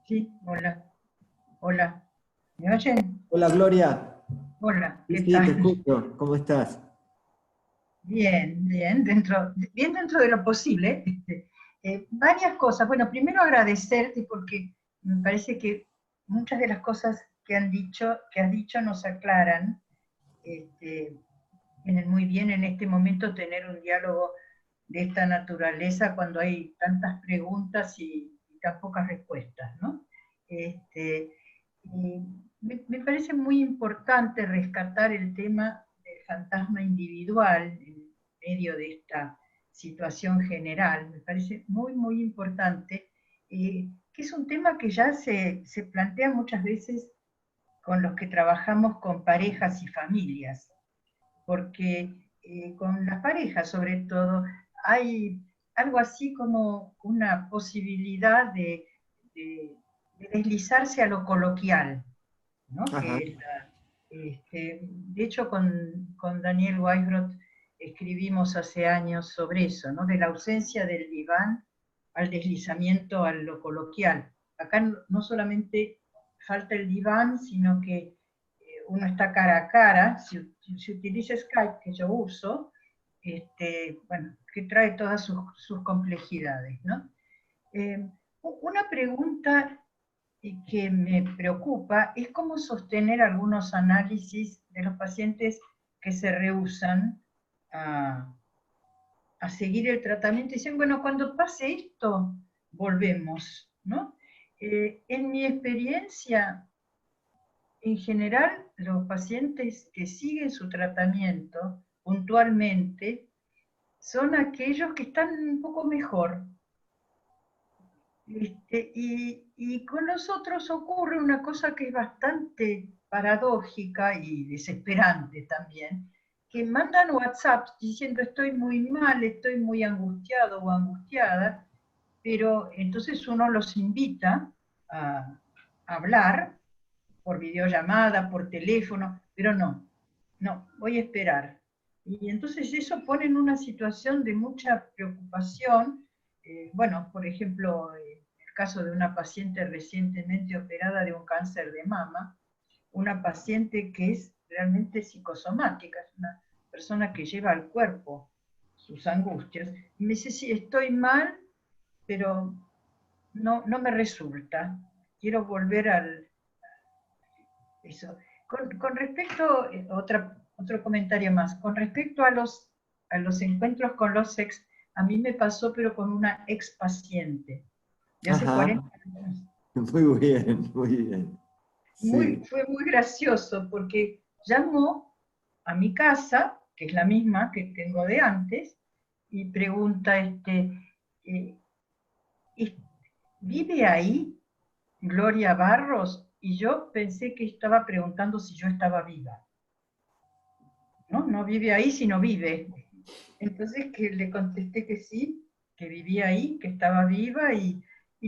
Sí, hola. Hola. ¿Me oyen? Hola, Gloria. Hola, ¿qué Sí, tal? te escucho. ¿Cómo estás? Bien, bien, dentro de lo posible. Varias cosas. Bueno, primero agradecerte porque me parece que muchas de las cosas que has dicho nos aclaran. Vienen muy bien en este momento tener un diálogo de esta naturaleza cuando hay tantas preguntas y tan pocas respuestas, ¿no? Me parece muy importante rescatar el tema del fantasma individual en medio de esta situación general. Me parece muy, muy importante, que es un tema que ya se plantea muchas veces con los que trabajamos con parejas y familias, porque con las parejas sobre todo hay algo así como una posibilidad de deslizarse a lo coloquial, ¿no? Que de hecho con Daniel Weisbrot escribimos hace años sobre eso, ¿no? De la ausencia del diván al deslizamiento a lo coloquial. Acá no solamente falta el diván, sino que uno está cara a cara, si utiliza Skype, que yo uso, bueno, que trae todas sus complejidades, ¿no? Una pregunta que me preocupa es cómo sostener algunos análisis de los pacientes que se rehúsan a seguir el tratamiento y dicen, bueno, cuando pase esto, volvemos, ¿no? En mi experiencia, en general, los pacientes que siguen su tratamiento puntualmente son aquellos que están un poco mejor. Y con nosotros ocurre una cosa que es bastante paradójica y desesperante también, que mandan WhatsApp diciendo estoy muy mal, estoy muy angustiado o angustiada, pero entonces uno los invita a hablar por videollamada, por teléfono, pero no, voy a esperar. Y entonces eso pone en una situación de mucha preocupación. Bueno, por ejemplo, el caso de una paciente recientemente operada de un cáncer de mama, una paciente que es realmente psicosomática, es una persona que lleva al cuerpo sus angustias. Y me dice, sí, estoy mal, pero no me resulta. Quiero volver al... Eso. Con respecto, otro comentario más, con respecto a los encuentros con los ex, a mí me pasó, pero con una ex paciente, de hace 40 años. Muy bien, muy bien. Sí. Fue muy gracioso, porque llamó a mi casa, que es la misma que tengo de antes, y pregunta, ¿vive ahí Gloria Barros? Y yo pensé que estaba preguntando si yo estaba viva. No vive ahí, sino vive. Entonces que le contesté que sí, que vivía ahí, que estaba viva, y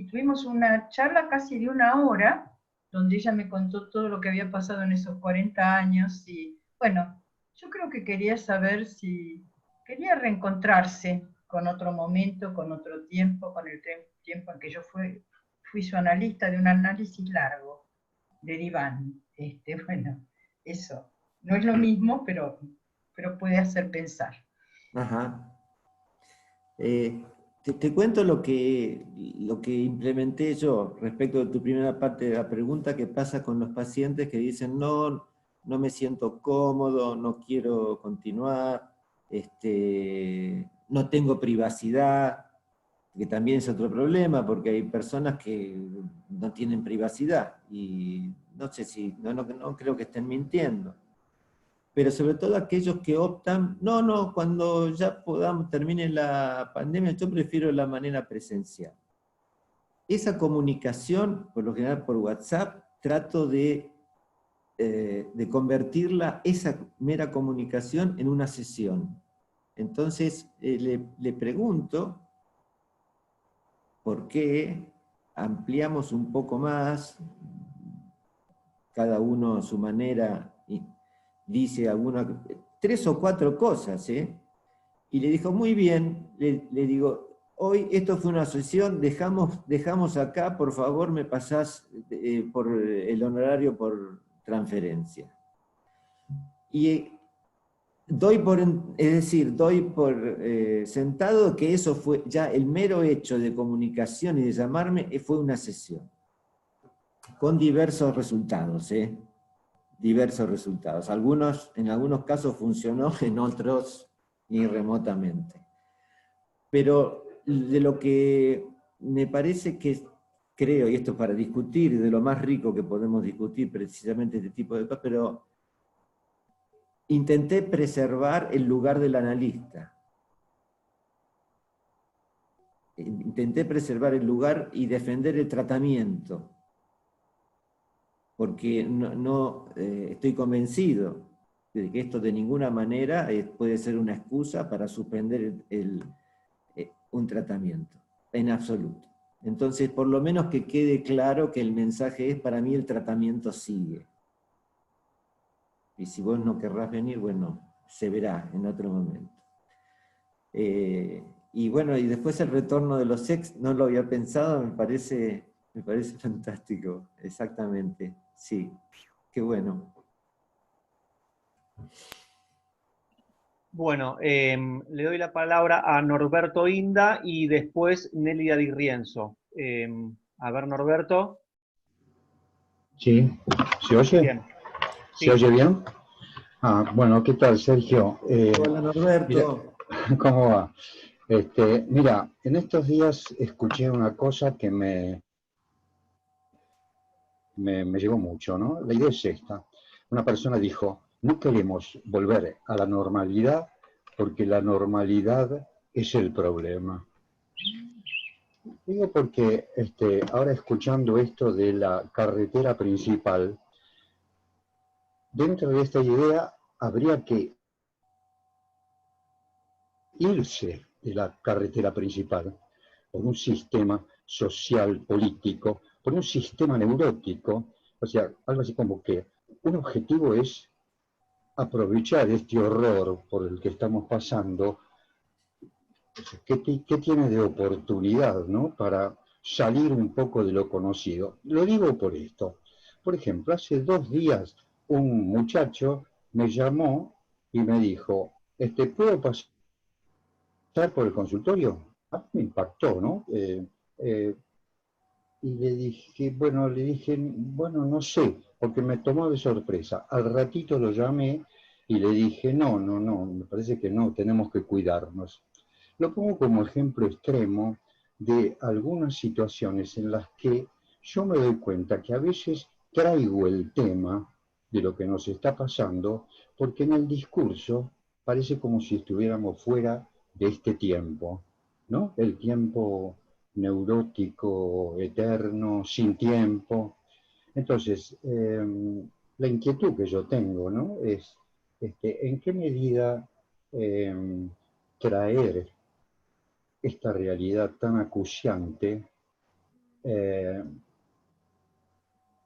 tuvimos una charla casi de 1 hora, donde ella me contó todo lo que había pasado en esos 40 años, y bueno, yo creo que quería saber si quería reencontrarse con otro momento, con otro tiempo, con el tiempo en que yo fui su analista de un análisis largo de diván. Bueno, eso no es lo mismo, pero puede hacer pensar. Ajá. Te cuento lo que implementé yo respecto de tu primera parte de la pregunta, que pasa con los pacientes que dicen no me siento cómodo, no quiero continuar, no tengo privacidad, que también es otro problema, porque hay personas que no tienen privacidad, y no sé si, no creo que estén mintiendo. Pero sobre todo aquellos que optan, cuando ya termine la pandemia, yo prefiero la manera presencial. Esa comunicación, por lo general por WhatsApp, trato de convertirla, esa mera comunicación, en una sesión. Entonces le pregunto por qué ampliamos un poco más, cada uno a su manera, dice 3 o 4 cosas, y le dijo, muy bien, le digo, hoy esto fue una sesión, dejamos acá, por favor me pasás por el honorario por transferencia. Y doy por sentado que eso fue ya el mero hecho de comunicación y de llamarme, fue una sesión, con diversos resultados, diversos resultados. En algunos casos funcionó, en otros ni remotamente. Pero de lo que me parece que creo, y esto es para discutir, de lo más rico que podemos discutir precisamente este tipo de cosas, pero intenté preservar el lugar del analista. Intenté preservar el lugar y defender el tratamiento, porque no estoy convencido de que esto de ninguna manera puede ser una excusa para suspender un tratamiento, en absoluto. Entonces, por lo menos que quede claro que el mensaje es, para mí el tratamiento sigue. Y si vos no querrás venir, bueno, se verá en otro momento. Y bueno, y después el retorno de los ex, no lo había pensado, me parece fantástico, exactamente. Sí, qué bueno. Bueno, le doy la palabra a Norberto Inda y después Nélida Di Rienzo. A ver, Norberto. Sí, ¿se oye? Bien. ¿Se oye bien? Bueno, ¿qué tal, Sergio? Hola, Norberto. Mira, ¿cómo va? Mira, en estos días escuché una cosa que me llegó mucho, ¿no? La idea es esta. Una persona dijo, no queremos volver a la normalidad porque la normalidad es el problema. Digo porque ahora escuchando esto de la carretera principal, dentro de esta idea habría que irse de la carretera principal por un sistema social, político, por un sistema neurótico, o sea, algo así como que un objetivo es aprovechar este horror por el que estamos pasando. ¿Qué tiene de oportunidad, ¿no?, para salir un poco de lo conocido? Lo digo por esto. Por ejemplo, hace 2 días un muchacho me llamó y me dijo, ¿puedo pasar por el consultorio? Me impactó, ¿no? Y le dije, bueno, no sé, porque me tomó de sorpresa. Al ratito lo llamé y le dije, no, me parece que no, tenemos que cuidarnos. Lo pongo como ejemplo extremo de algunas situaciones en las que yo me doy cuenta que a veces traigo el tema de lo que nos está pasando, porque en el discurso parece como si estuviéramos fuera de este tiempo, ¿no? El tiempo neurótico, eterno, sin tiempo. Entonces, la inquietud que yo tengo, ¿no?, es en qué medida traer esta realidad tan acuciante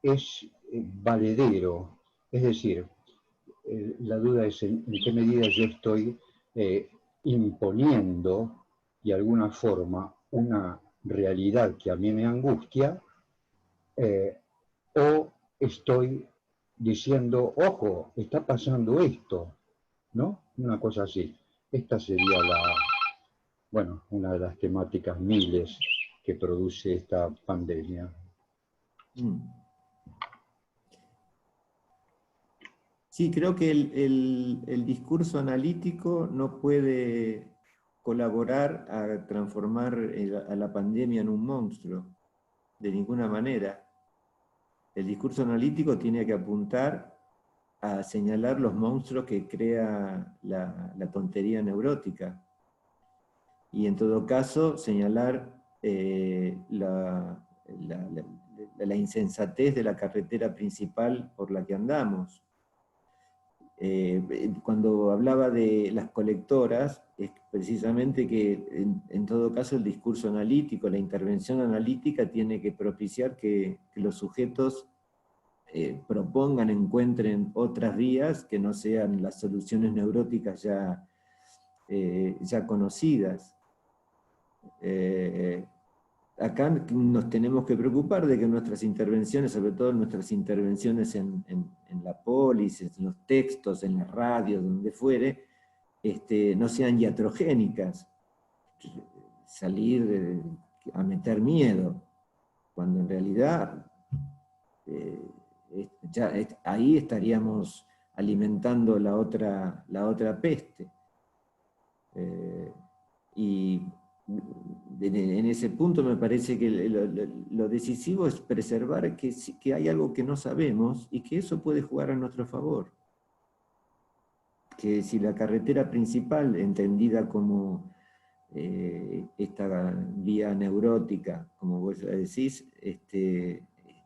es valedero. Es decir, la duda es en qué medida yo estoy imponiendo de alguna forma una realidad que a mí me angustia, o estoy diciendo, ojo, está pasando esto, ¿no? Una cosa así. Esta sería una de las temáticas miles que produce esta pandemia. Sí, creo que el discurso analítico no puede colaborar a transformar a la pandemia en un monstruo, de ninguna manera. El discurso analítico tiene que apuntar a señalar los monstruos que crea la tontería neurótica. Y en todo caso, señalar la insensatez de la carretera principal por la que andamos. Cuando hablaba de las colectoras, es precisamente que en todo caso el discurso analítico, la intervención analítica tiene que propiciar que los sujetos propongan, encuentren otras vías que no sean las soluciones neuróticas ya conocidas. Acá nos tenemos que preocupar de que nuestras intervenciones, sobre todo nuestras intervenciones en la polis, en los textos, en las radios, donde fuere, no sean iatrogénicas. Salir a meter miedo, cuando en realidad ahí estaríamos alimentando la otra peste. Y en ese punto me parece que lo decisivo es preservar que hay algo que no sabemos y que eso puede jugar a nuestro favor. Que si la carretera principal, entendida como esta vía neurótica, como vos decís,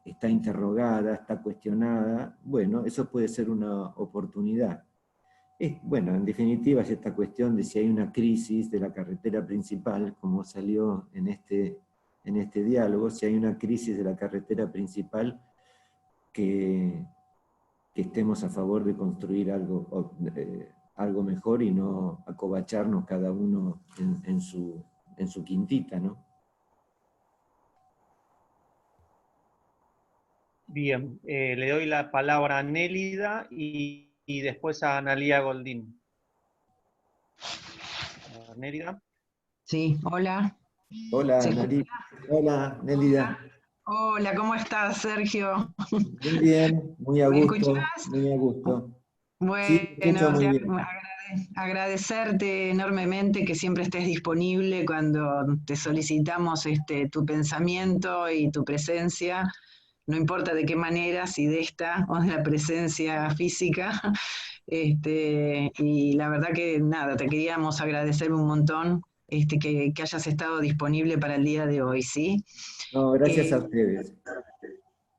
está interrogada, está cuestionada, bueno, eso puede ser una oportunidad. Bueno, en definitiva es esta cuestión de si hay una crisis de la carretera principal, como salió en este diálogo, si hay una crisis de la carretera principal, que estemos a favor de construir algo mejor y no acobacharnos cada uno en su quintita, ¿no? Bien, le doy la palabra a Nélida y después a Analía Goldín. Nélida. Sí, hola. Hola, hola, Nélida. Hola, ¿cómo estás, Sergio? Muy bien, muy a gusto. ¿Me escuchás? Muy a gusto. Bueno, sí, muy bien. Agradecerte enormemente que siempre estés disponible cuando te solicitamos tu pensamiento y tu presencia. no importa de qué manera, si de esta o de la presencia física. Y la verdad que nada, te queríamos agradecer un montón que hayas estado disponible para el día de hoy, ¿sí? No, gracias a ustedes.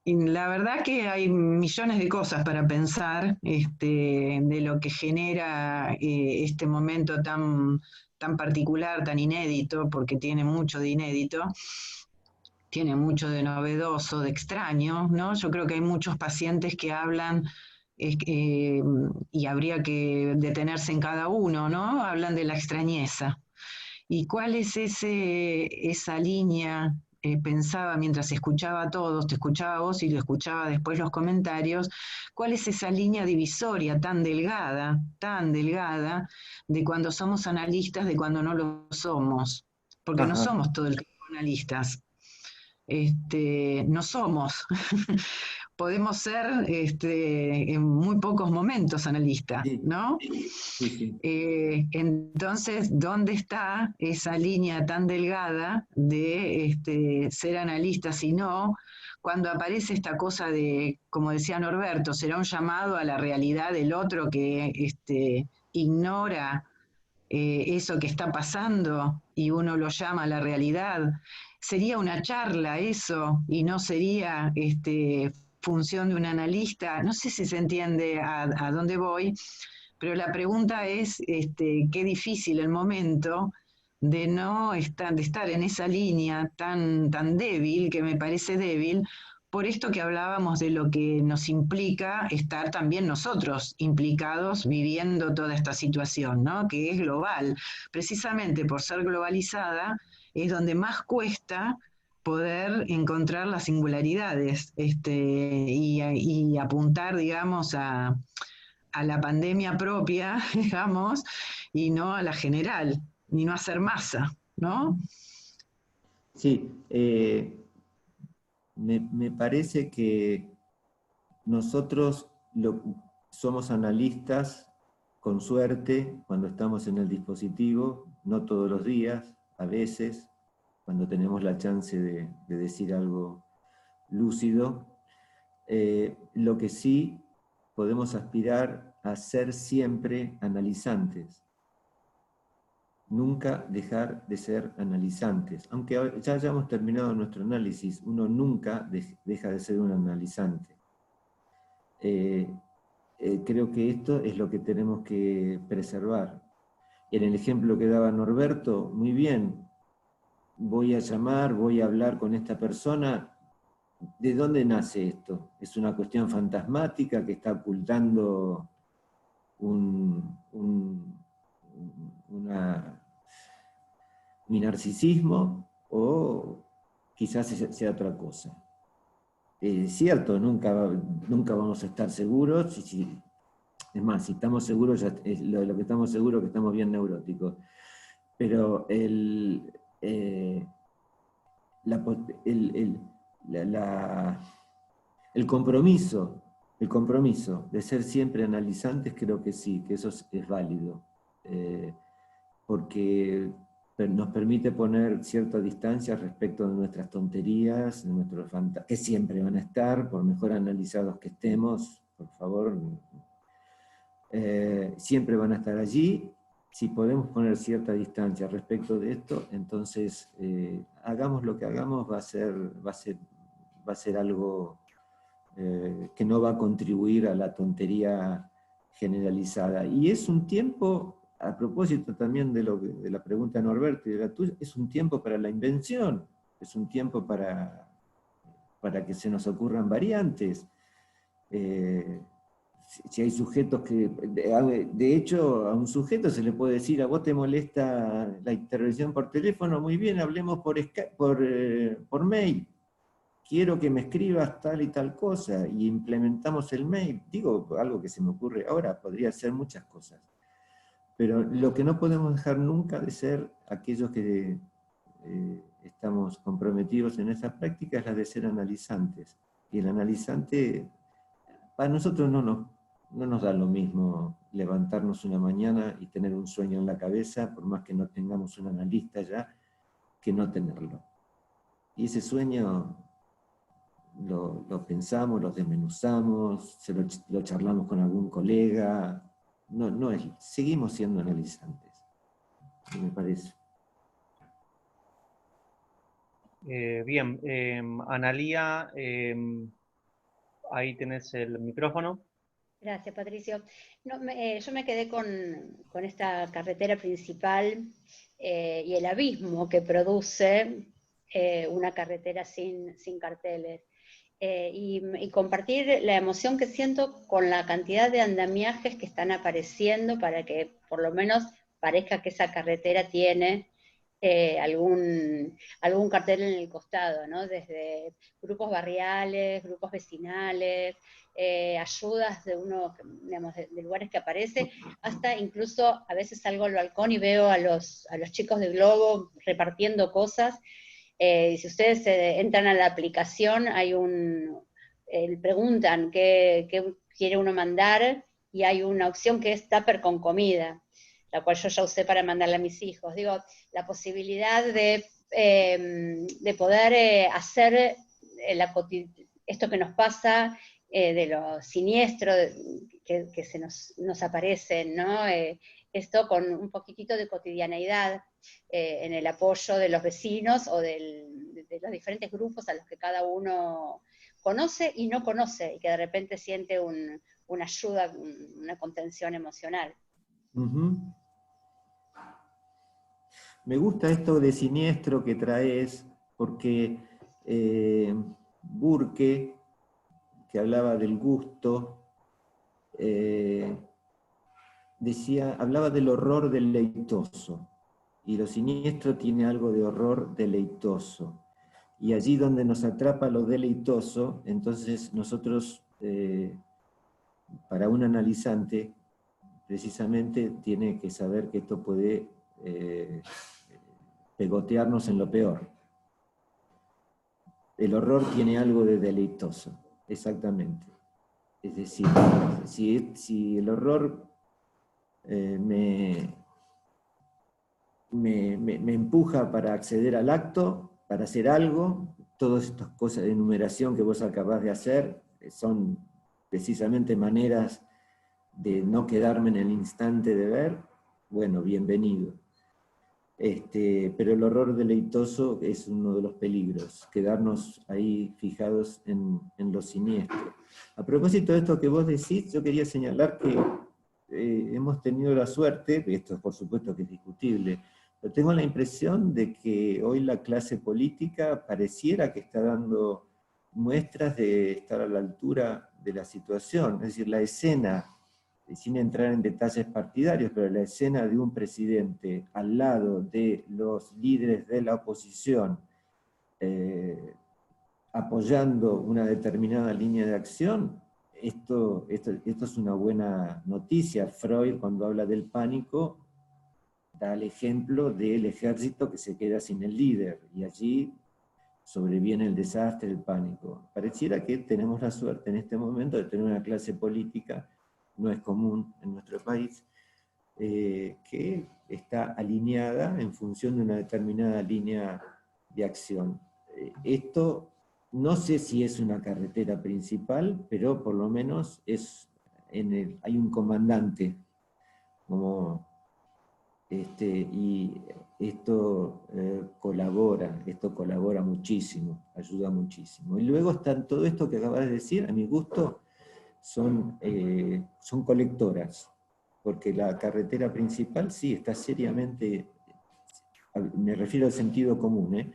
Y la verdad que hay millones de cosas para pensar de lo que genera este momento tan, tan particular, tan inédito, porque tiene mucho de inédito, tiene mucho de novedoso, de extraño, ¿no? Yo creo que hay muchos pacientes que hablan y habría que detenerse en cada uno, ¿no? Hablan de la extrañeza. ¿Y cuál es esa línea? Pensaba mientras escuchaba a todos, te escuchaba a vos y lo escuchaba después los comentarios, ¿cuál es esa línea divisoria tan delgada, de cuando somos analistas, de cuando no lo somos? Porque no Ajá. somos todo el tiempo analistas. No somos. Podemos ser en muy pocos momentos analistas, Sí, ¿no? sí, sí. Entonces, ¿dónde está esa línea tan delgada de ser analistas y no? Cuando aparece esta cosa de, como decía Norberto, será un llamado a la realidad del otro que ignora eso que está pasando y uno lo llama a la realidad. Sería una charla eso y no sería función de un analista. No sé si se entiende a dónde voy, pero la pregunta es qué difícil el momento de no estar, de estar en esa línea tan, tan débil, que me parece débil, por esto que hablábamos de lo que nos implica estar también nosotros implicados viviendo toda esta situación, ¿no? Que es global. Precisamente por ser globalizada es donde más cuesta poder encontrar las singularidades y apuntar, digamos, a la pandemia propia, digamos, y no a la general, y no hacer masa, ¿no? Sí, me parece que nosotros somos analistas con suerte cuando estamos en el dispositivo, no todos los días, a veces, cuando tenemos la chance de decir algo lúcido. Lo que sí podemos aspirar a ser siempre analizantes. Nunca dejar de ser analizantes. Aunque ya hayamos terminado nuestro análisis, uno nunca deja de ser un analizante. Creo que esto es lo que tenemos que preservar. En el ejemplo que daba Norberto, muy bien, voy a llamar, voy a hablar con esta persona. ¿De dónde nace esto? ¿Es una cuestión fantasmática que está ocultando mi narcisismo? ¿O quizás sea otra cosa? Es cierto, nunca vamos a estar seguros. Es más, si estamos seguros, lo que estamos seguros es que estamos bien neuróticos. Pero el compromiso de ser siempre analizantes, creo que sí, que eso es válido, porque nos permite poner cierta distancia respecto de nuestras tonterías, de nuestros que siempre van a estar, por mejor analizados que estemos, por favor, siempre van a estar allí. Si podemos poner cierta distancia respecto de esto, entonces hagamos lo que hagamos, va a ser algo que no va a contribuir a la tontería generalizada. Y es un tiempo, a propósito también de la pregunta de Norberto y de la tuya, es un tiempo para la invención, es un tiempo para que se nos ocurran variantes. Si hay sujetos que, de hecho, a un sujeto se le puede decir, a vos te molesta la intervención por teléfono, muy bien, hablemos por mail. Quiero que me escribas tal y tal cosa, y implementamos el mail. Digo, algo que se me ocurre ahora, podría ser muchas cosas. Pero lo que no podemos dejar nunca de ser aquellos que estamos comprometidos en esa práctica es la de ser analizantes. Y el analizante, para nosotros no nos da lo mismo levantarnos una mañana y tener un sueño en la cabeza, por más que no tengamos un analista ya, que no tenerlo. Y ese sueño lo pensamos, lo desmenuzamos, lo charlamos con algún colega. Seguimos siendo analizantes, me parece. Bien, Analía, ahí tenés el micrófono. Gracias, Patricio. No, yo me quedé con esta carretera principal y el abismo que produce una carretera sin carteles. Y compartir la emoción que siento con la cantidad de andamiajes que están apareciendo para que por lo menos parezca que esa carretera tiene algún cartel en el costado, ¿no? Desde grupos barriales, grupos vecinales, ayudas de digamos, de lugares que aparece, hasta incluso a veces salgo al balcón y veo a los chicos de Globo repartiendo cosas. Si ustedes entran a la aplicación, preguntan qué quiere uno mandar, y hay una opción que es tupper con comida, la cual yo ya usé para mandarle a mis hijos. Digo, la posibilidad de poder hacer esto que nos pasa, de lo siniestro que se nos aparecen, ¿no? Esto con un poquitito de cotidianeidad en el apoyo de los vecinos o de los diferentes grupos a los que cada uno conoce y no conoce, y que de repente siente una ayuda, una contención emocional. Uh-huh. Me gusta esto de siniestro que traes, porque Burke, que hablaba del gusto, hablaba del horror deleitoso, y lo siniestro tiene algo de horror deleitoso. Y allí donde nos atrapa lo deleitoso, entonces nosotros, para un analizante, precisamente tiene que saber que esto puede pegotearnos en lo peor. El horror tiene algo de deleitoso, exactamente. Es decir, si el horror me empuja para acceder al acto, para hacer algo, todas estas cosas de enumeración que vos acabás de hacer son precisamente maneras de no quedarme en el instante de ver. Bueno, bienvenido. Pero el horror deleitoso es uno de los peligros, quedarnos ahí fijados en lo siniestro. A propósito de esto que vos decís, yo quería señalar que hemos tenido la suerte, esto por supuesto que es discutible, pero tengo la impresión de que hoy la clase política pareciera que está dando muestras de estar a la altura de la situación. Es decir, la escena, sin entrar en detalles partidarios, pero la escena de un presidente al lado de los líderes de la oposición, apoyando una determinada línea de acción, esto es una buena noticia. Freud, cuando habla del pánico, da el ejemplo del ejército que se queda sin el líder, y allí sobreviene el desastre, el pánico. Pareciera que tenemos la suerte en este momento de tener una clase política, no es común en nuestro país, que está alineada en función de una determinada línea de acción. Esto no sé si es una carretera principal, pero por lo menos hay un comandante, y esto colabora muchísimo, ayuda muchísimo. Y luego está todo esto que acabas de decir, a mi gusto, son colectoras, porque la carretera principal sí está seriamente, me refiero al sentido común,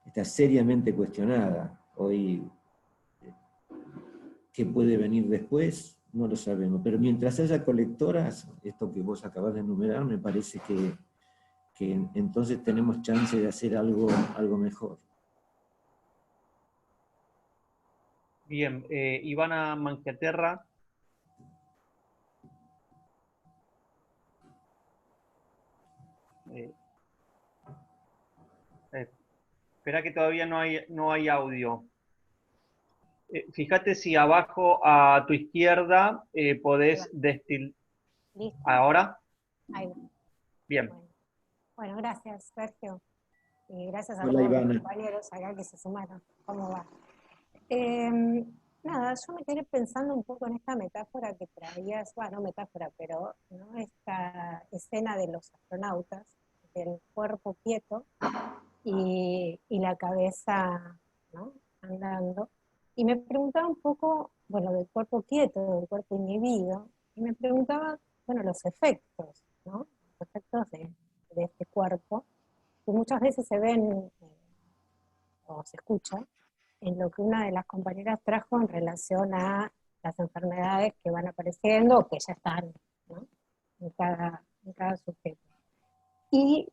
está seriamente cuestionada. Hoy, ¿qué puede venir después? No lo sabemos, pero mientras haya colectoras, esto que vos acabas de enumerar, me parece que entonces tenemos chance de hacer algo mejor. Bien, Ivana Mangiaterra. Espera que todavía no hay audio. Fíjate si abajo a tu izquierda podés destilar. Listo. ¿Ahora? Ahí va. Bien. Bueno, gracias, Sergio. Y gracias a Hola, todos Ivana. los compañeros acá que se sumaron. ¿Cómo va? Nada, yo me quedé pensando un poco en esta metáfora que traías, bueno, no metáfora, pero ¿no? Esta escena de los astronautas, del cuerpo quieto y la cabeza, ¿no? Andando. Y me preguntaba un poco, bueno, del cuerpo quieto, del cuerpo inhibido, y me preguntaba, bueno, los efectos, ¿no? Los efectos de este cuerpo, que muchas veces se ven o se escuchan en lo que una de las compañeras trajo en relación a las enfermedades que van apareciendo o que ya están, ¿no? en cada sujeto. Y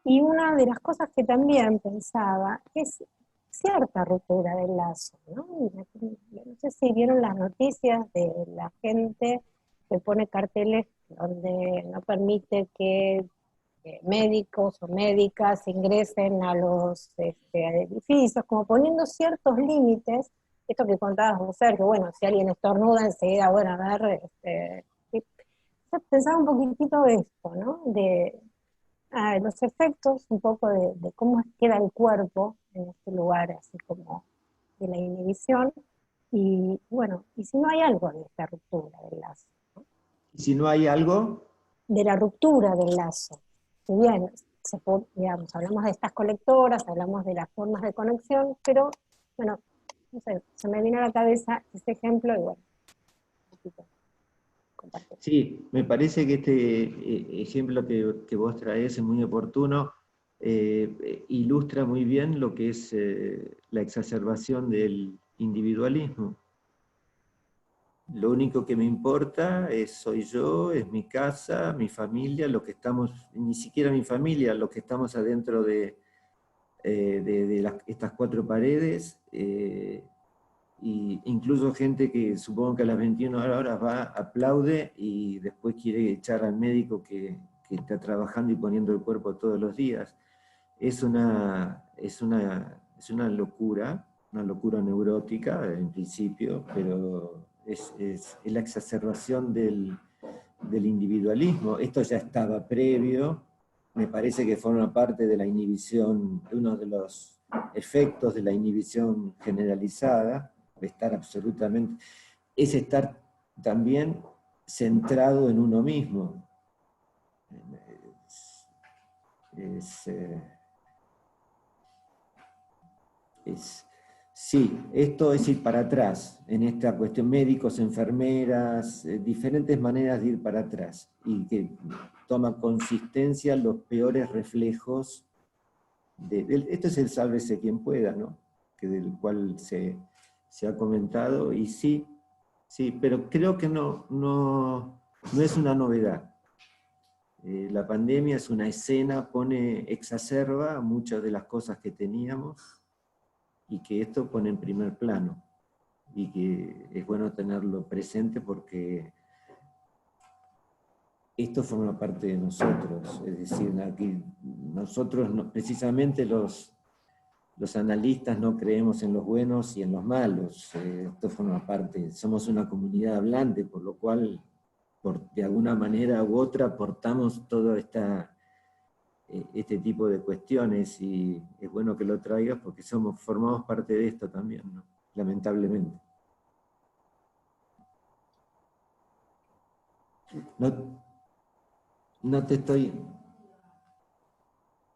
una de las cosas que también pensaba es cierta ruptura del lazo, ¿no? No sé si vieron las noticias de la gente que pone carteles donde no permite que médicos o médicas ingresen a los edificios, como poniendo ciertos límites, esto que contabas vos, Sergio, bueno, si alguien estornuda enseguida, bueno, a ver, pensaba un poquitito de esto, ¿no? De los efectos un poco de cómo queda el cuerpo en este lugar, así como de la inhibición, y bueno, y si no hay algo de esta ruptura del lazo, ¿no? ¿Y si no hay algo? De la ruptura del lazo. Si bien, digamos, hablamos de estas colectoras, hablamos de las formas de conexión, pero, bueno, no sé, se me vino a la cabeza este ejemplo y bueno, un poquito compartir. Sí, me parece que este ejemplo que vos traes es muy oportuno, ilustra muy bien lo que es la exacerbación del individualismo. Lo único que me importa soy yo, es mi casa, mi familia, lo que estamos, ni siquiera mi familia, lo que estamos adentro de estas cuatro paredes, y incluso gente que supongo que a las 21 horas va, aplaude y después quiere echar al médico que está trabajando y poniendo el cuerpo todos los días. Es una locura neurótica en principio, pero es la exacerbación del individualismo. Esto ya estaba previo, me parece que forma parte de la inhibición, uno de los efectos de la inhibición generalizada, de estar absolutamente, es estar también centrado en uno mismo. Sí, esto es ir para atrás, en esta cuestión, médicos, enfermeras, diferentes maneras de ir para atrás, y que toma consistencia los peores reflejos, esto es el sálvese quien pueda, ¿no? Del cual se ha comentado, y sí, pero creo que no es una novedad. La pandemia es una escena, exacerba muchas de las cosas que teníamos, y que esto pone en primer plano, y que es bueno tenerlo presente porque esto forma parte de nosotros, es decir, aquí nosotros, precisamente los analistas no creemos en los buenos y en los malos, esto forma parte, somos una comunidad hablante, por lo cual, de alguna manera u otra, aportamos todo este tipo de cuestiones, y es bueno que lo traigas porque formamos parte de esto también, ¿no? Lamentablemente. No te estoy...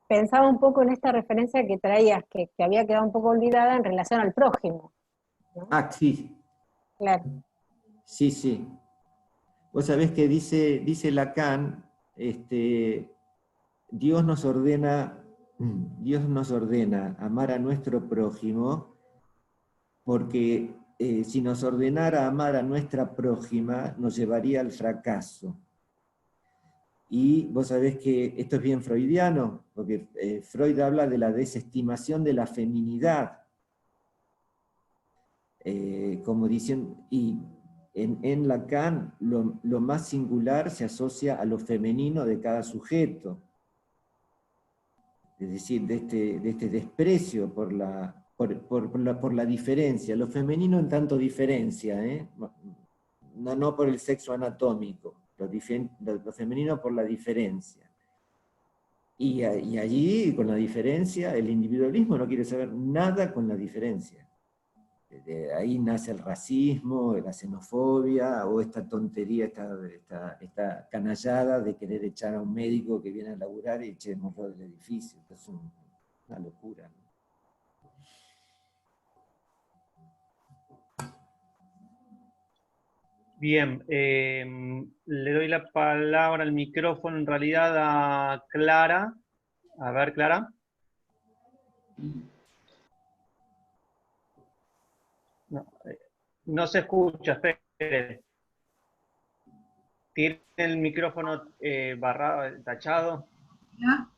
Pensaba un poco en esta referencia que traías, que había quedado un poco olvidada en relación al prójimo, ¿no? Ah, sí. Claro. Sí. Vos sabés que dice Lacan, Dios nos ordena amar a nuestro prójimo, porque si nos ordenara amar a nuestra prójima, nos llevaría al fracaso. Y vos sabés que esto es bien freudiano, porque Freud habla de la desestimación de la feminidad, como diciendo, y en Lacan lo más singular se asocia a lo femenino de cada sujeto. Es decir, de este desprecio por la diferencia, lo femenino en tanto diferencia, no por el sexo anatómico, lo femenino por la diferencia. Y allí, con la diferencia, el individualismo no quiere saber nada con la diferencia. De ahí nace el racismo, la xenofobia, o esta tontería, esta canallada de querer echar a un médico que viene a laburar y echémoslo del edificio. Es una locura, ¿no? Bien, le doy la palabra, el micrófono en realidad a Clara. A ver, Clara. No se escucha, espere. ¿Tiene el micrófono barrado, tachado? ¿Ya?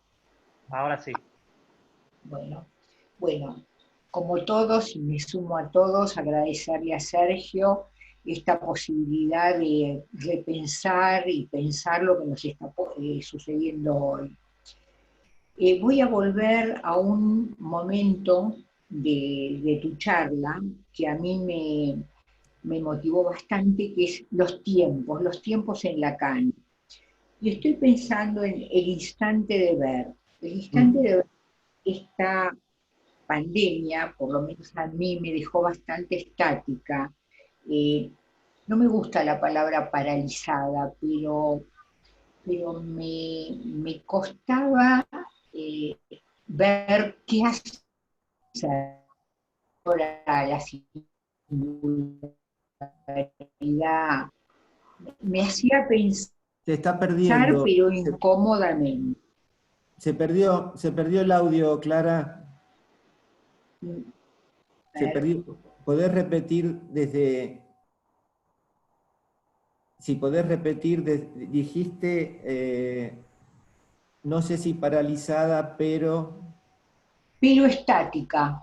Ahora sí. Bueno, como todos, y me sumo a todos, agradecerle a Sergio esta posibilidad de repensar y pensar lo que nos está sucediendo hoy. Voy a volver a un momento de tu charla que a mí me motivó bastante, que es los tiempos en Lacan. Y estoy pensando en el instante de ver. El instante de ver, esta pandemia, por lo menos a mí, me dejó bastante estática. No me gusta la palabra paralizada, pero me costaba ver qué hacer ahora la singularidad. Me hacía pensar, Se está perdiendo. pero incómodamente. Se perdió el audio, Clara. Se perdió. ¿Podés repetir desde... Si podés repetir, dijiste, no sé si paralizada, pero... Pero estática.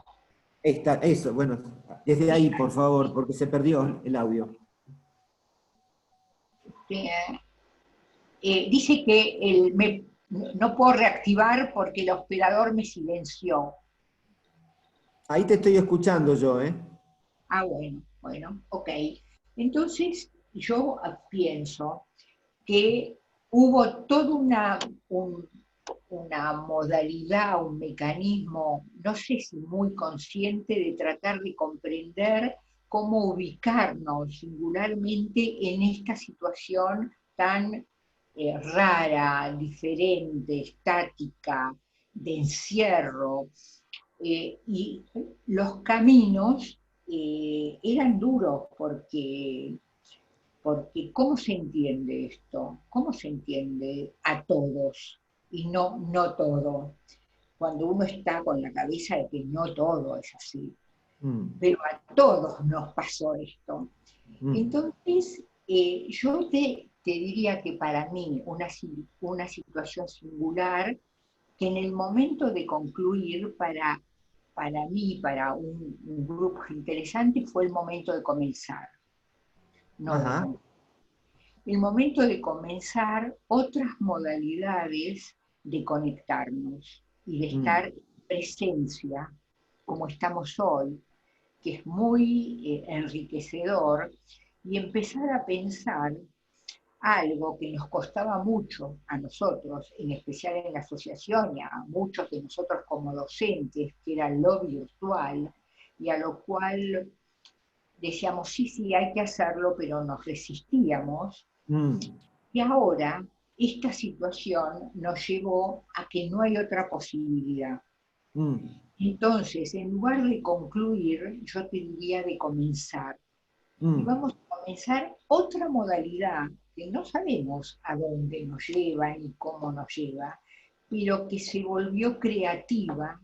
Eso, bueno, desde ahí, por favor, porque se perdió el audio. Dice que no puedo reactivar porque el operador me silenció. Ahí te estoy escuchando yo, ¿eh? Ah, bueno, ok. Entonces, yo pienso que hubo toda una modalidad, un mecanismo, no sé si muy consciente, de tratar de comprender cómo ubicarnos singularmente en esta situación tan rara, diferente, estática, de encierro. Y los caminos eran duros porque ¿cómo se entiende esto? ¿Cómo se entiende a todos y no todo? Cuando uno está con la cabeza de que no todo es así. Pero a todos nos pasó esto. Entonces, yo te diría que para mí una situación singular, que en el momento de concluir, para mí, para un grupo interesante, fue el momento de comenzar. No, el momento de comenzar otras modalidades de conectarnos y de estar en presencia, como estamos hoy, que es muy enriquecedor, y empezar a pensar algo que nos costaba mucho a nosotros, en especial en la asociación, y a muchos de nosotros como docentes, que era lo virtual, y a lo cual decíamos, sí, hay que hacerlo, pero nos resistíamos. Y ahora esta situación nos llevó a que no hay otra posibilidad. Entonces, en lugar de concluir, yo te diría de comenzar. Y vamos a comenzar otra modalidad que no sabemos a dónde nos lleva ni cómo nos lleva, pero que se volvió creativa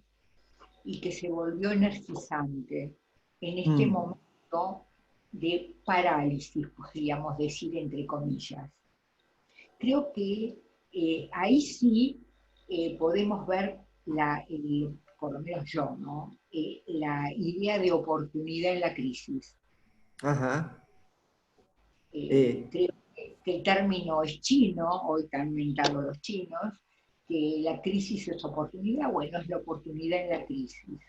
y que se volvió energizante en este momento de parálisis, podríamos decir, entre comillas. Creo que ahí sí podemos ver, por lo menos yo, ¿no? La idea de oportunidad en la crisis. Creo que el término es chino, hoy están inventando los chinos, que la crisis es oportunidad, bueno, es la oportunidad en la crisis.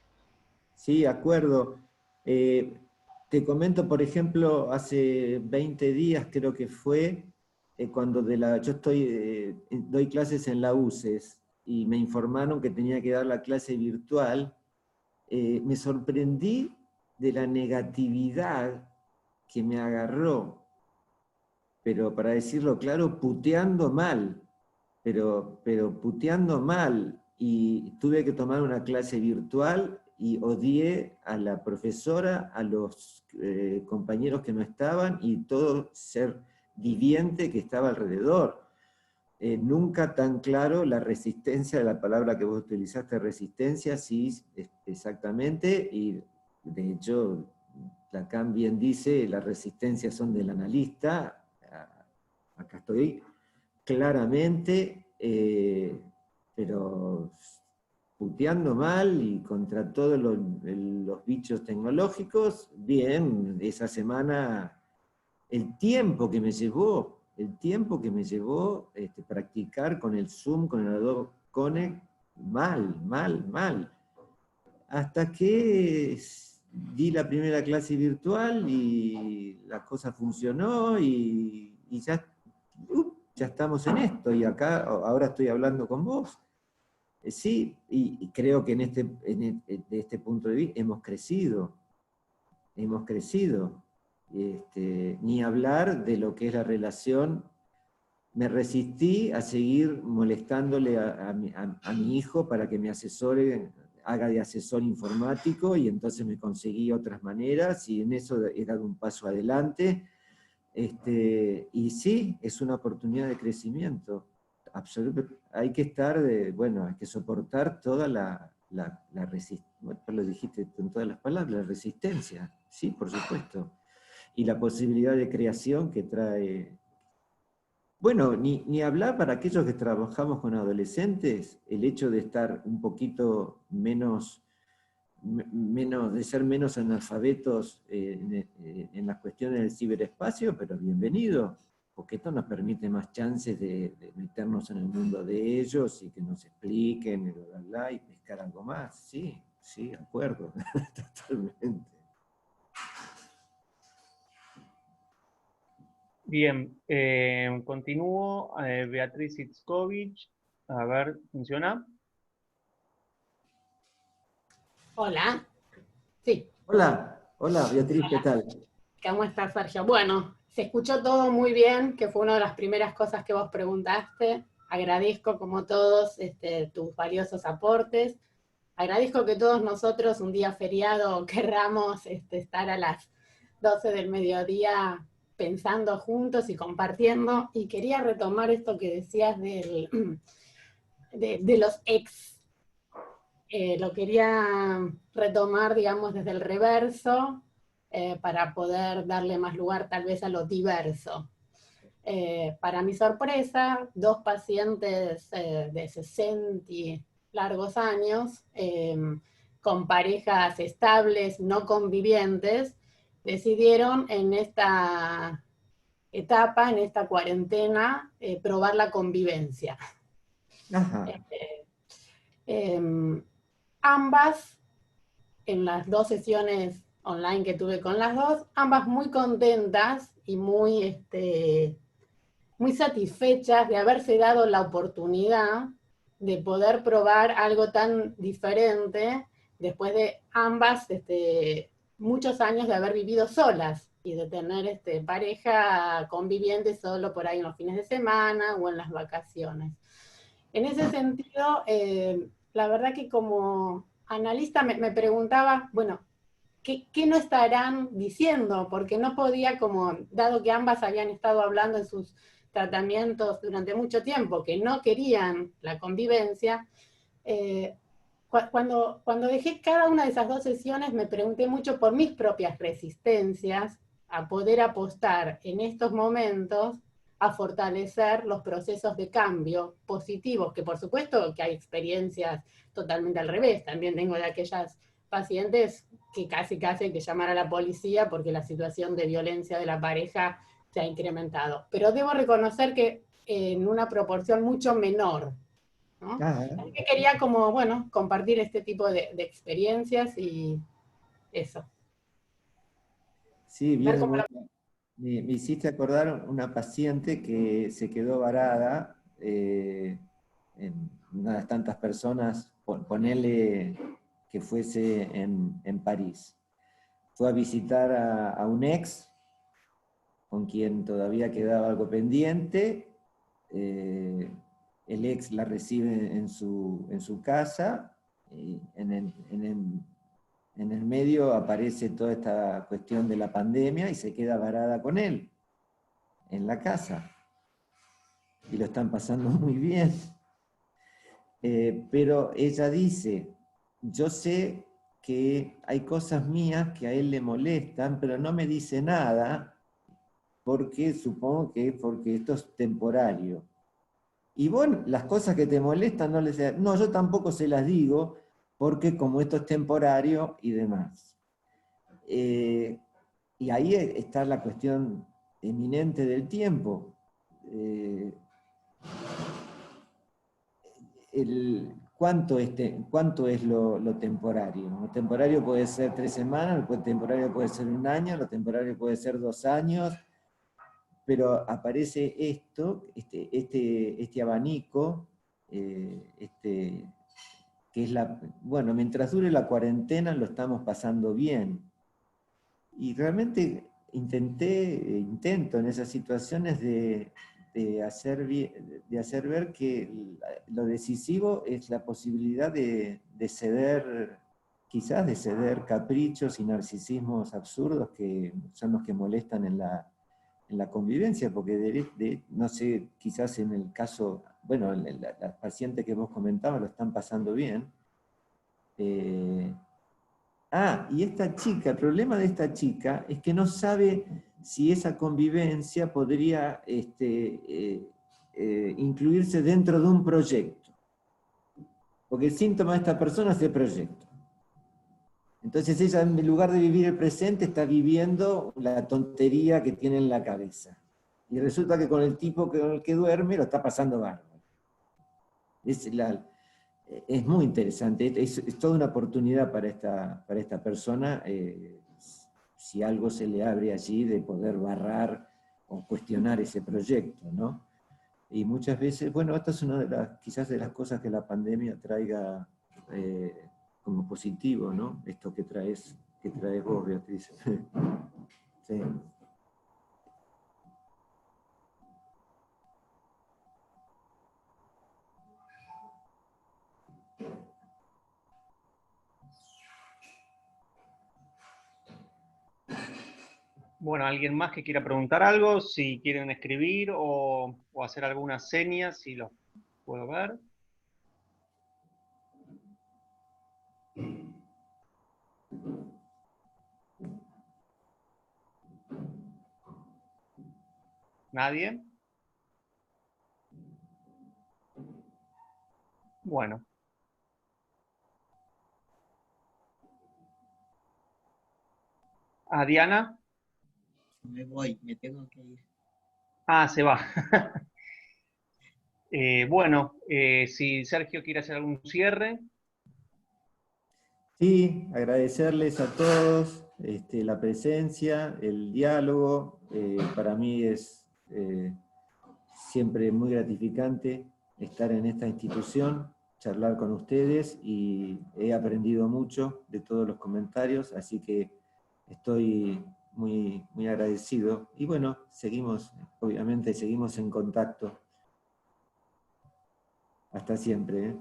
Sí, acuerdo. Te comento, por ejemplo, hace 20 días creo que fue, cuando yo doy clases en la UCES, y me informaron que tenía que dar la clase virtual, me sorprendí de la negatividad que me agarró, pero para decirlo claro, puteando mal, pero puteando mal, y tuve que tomar una clase virtual y odié a la profesora, a los compañeros que no estaban y todo ser viviente que estaba alrededor. Nunca tan claro la resistencia, de la palabra que vos utilizaste, resistencia, sí, exactamente, y de hecho Lacan bien dice, las resistencias son del analista, acá estoy, claramente, pero puteando mal y contra todos los bichos tecnológicos, bien, esa semana, el tiempo que me llevó practicar con el Zoom, con el Adobe Connect, mal. Hasta que di la primera clase virtual y la cosa funcionó y ya estamos en esto, y acá, ahora estoy hablando con vos. Sí, y creo que de este punto de vista hemos crecido. Ni hablar de lo que es la relación. Me resistí a seguir molestándole a mi hijo para que me asesore, haga de asesor informático, y entonces me conseguí otras maneras, y en eso he dado un paso adelante. Y sí, es una oportunidad de crecimiento. Hay que hay que soportar toda la resistencia, lo dijiste con todas las palabras, la resistencia, sí, por supuesto. Y la posibilidad de creación que trae. Bueno, ni hablar para aquellos que trabajamos con adolescentes, el hecho de estar un poquito de ser menos analfabetos en las cuestiones del ciberespacio, pero bienvenido, porque esto nos permite más chances de meternos en el mundo de ellos y que nos expliquen, y pescar algo más. Sí, de acuerdo, totalmente. Bien, continúo. Beatriz Itzkovich, a ver, ¿funciona? Hola. Sí. Hola Beatriz, ¿qué tal? ¿Cómo estás, Sergio? Bueno, se escuchó todo muy bien, que fue una de las primeras cosas que vos preguntaste. Agradezco, como todos, tus valiosos aportes. Agradezco que todos nosotros, un día feriado, querramos estar a las 12 del mediodía pensando juntos y compartiendo. Y quería retomar esto que decías de los ex. Lo quería retomar, digamos, desde el reverso, para poder darle más lugar tal vez a lo diverso. Para mi sorpresa, 2 pacientes de 60 y largos años, con parejas estables, no convivientes, decidieron en esta etapa, en esta cuarentena, probar la convivencia. Ajá. Ambas, en las 2 sesiones online que tuve con las dos, ambas muy contentas y muy satisfechas de haberse dado la oportunidad de poder probar algo tan diferente después de ambas muchos años de haber vivido solas y de tener pareja conviviente solo por ahí en los fines de semana o en las vacaciones. En ese sentido, la verdad que como analista me preguntaba, bueno, ¿qué no estarán diciendo? Porque no podía, dado que ambas habían estado hablando en sus tratamientos durante mucho tiempo, que no querían la convivencia, cuando dejé cada una de esas 2 sesiones me pregunté mucho por mis propias resistencias a poder apostar en estos momentos a fortalecer los procesos de cambio positivos, que por supuesto que hay experiencias totalmente al revés. También tengo de aquellas pacientes que casi hay que llamar a la policía porque la situación de violencia de la pareja se ha incrementado. Pero debo reconocer que en una proporción mucho menor, ¿no? Así que quería compartir este tipo de experiencias y eso. Sí, bien. Me hiciste acordar una paciente que se quedó varada unas tantas personas, ponele que fuese en París. Fue a visitar a un ex, con quien todavía quedaba algo pendiente. El ex la recibe en su casa, y en el medio aparece toda esta cuestión de la pandemia y se queda varada con él, en la casa. Y lo están pasando muy bien. Pero ella dice, yo sé que hay cosas mías que a él le molestan, pero no me dice nada, porque supongo que es porque esto es temporario. Y bueno, las cosas que te molestan no, yo tampoco se las digo, porque como esto es temporario y demás. Y ahí está la cuestión eminente del tiempo. ¿Cuánto es lo temporario? Lo temporario puede ser 3 semanas, lo temporario puede ser 1 año, lo temporario puede ser 2 años, pero aparece este abanico, que es bueno, mientras dure la cuarentena lo estamos pasando bien. Y realmente intento en esas situaciones de hacer ver que lo decisivo es la posibilidad de ceder, quizás de ceder caprichos y narcisismos absurdos que son los que molestan en la convivencia, porque no sé, quizás en el caso, bueno, las pacientes que vos comentabas lo están pasando bien. Y esta chica, el problema de esta chica es que no sabe si esa convivencia podría incluirse dentro de un proyecto. Porque el síntoma de esta persona es el proyecto. Entonces ella, en lugar de vivir el presente, está viviendo la tontería que tiene en la cabeza. Y resulta que con el tipo con el que duerme lo está pasando bárbaro. Es muy interesante, es toda una oportunidad para esta persona, si algo se le abre allí, de poder barrar o cuestionar ese proyecto, ¿no? Y muchas veces, bueno, esta es una quizás de las cosas que la pandemia traiga como positivo, ¿no? Esto que traes vos, Beatriz. Sí. Bueno, ¿alguien más que quiera preguntar algo? Si quieren escribir o hacer algunas señas, si los puedo ver. ¿Nadie? Bueno. Diana. Me voy, me tengo que ir. Se va. Bueno, si Sergio quiere hacer algún cierre. Sí, agradecerles a todos la presencia, el diálogo. Para mí es siempre muy gratificante estar en esta institución, charlar con ustedes, y he aprendido mucho de todos los comentarios, así que estoy muy, muy agradecido. Y bueno, obviamente seguimos en contacto. Hasta siempre, ¿eh?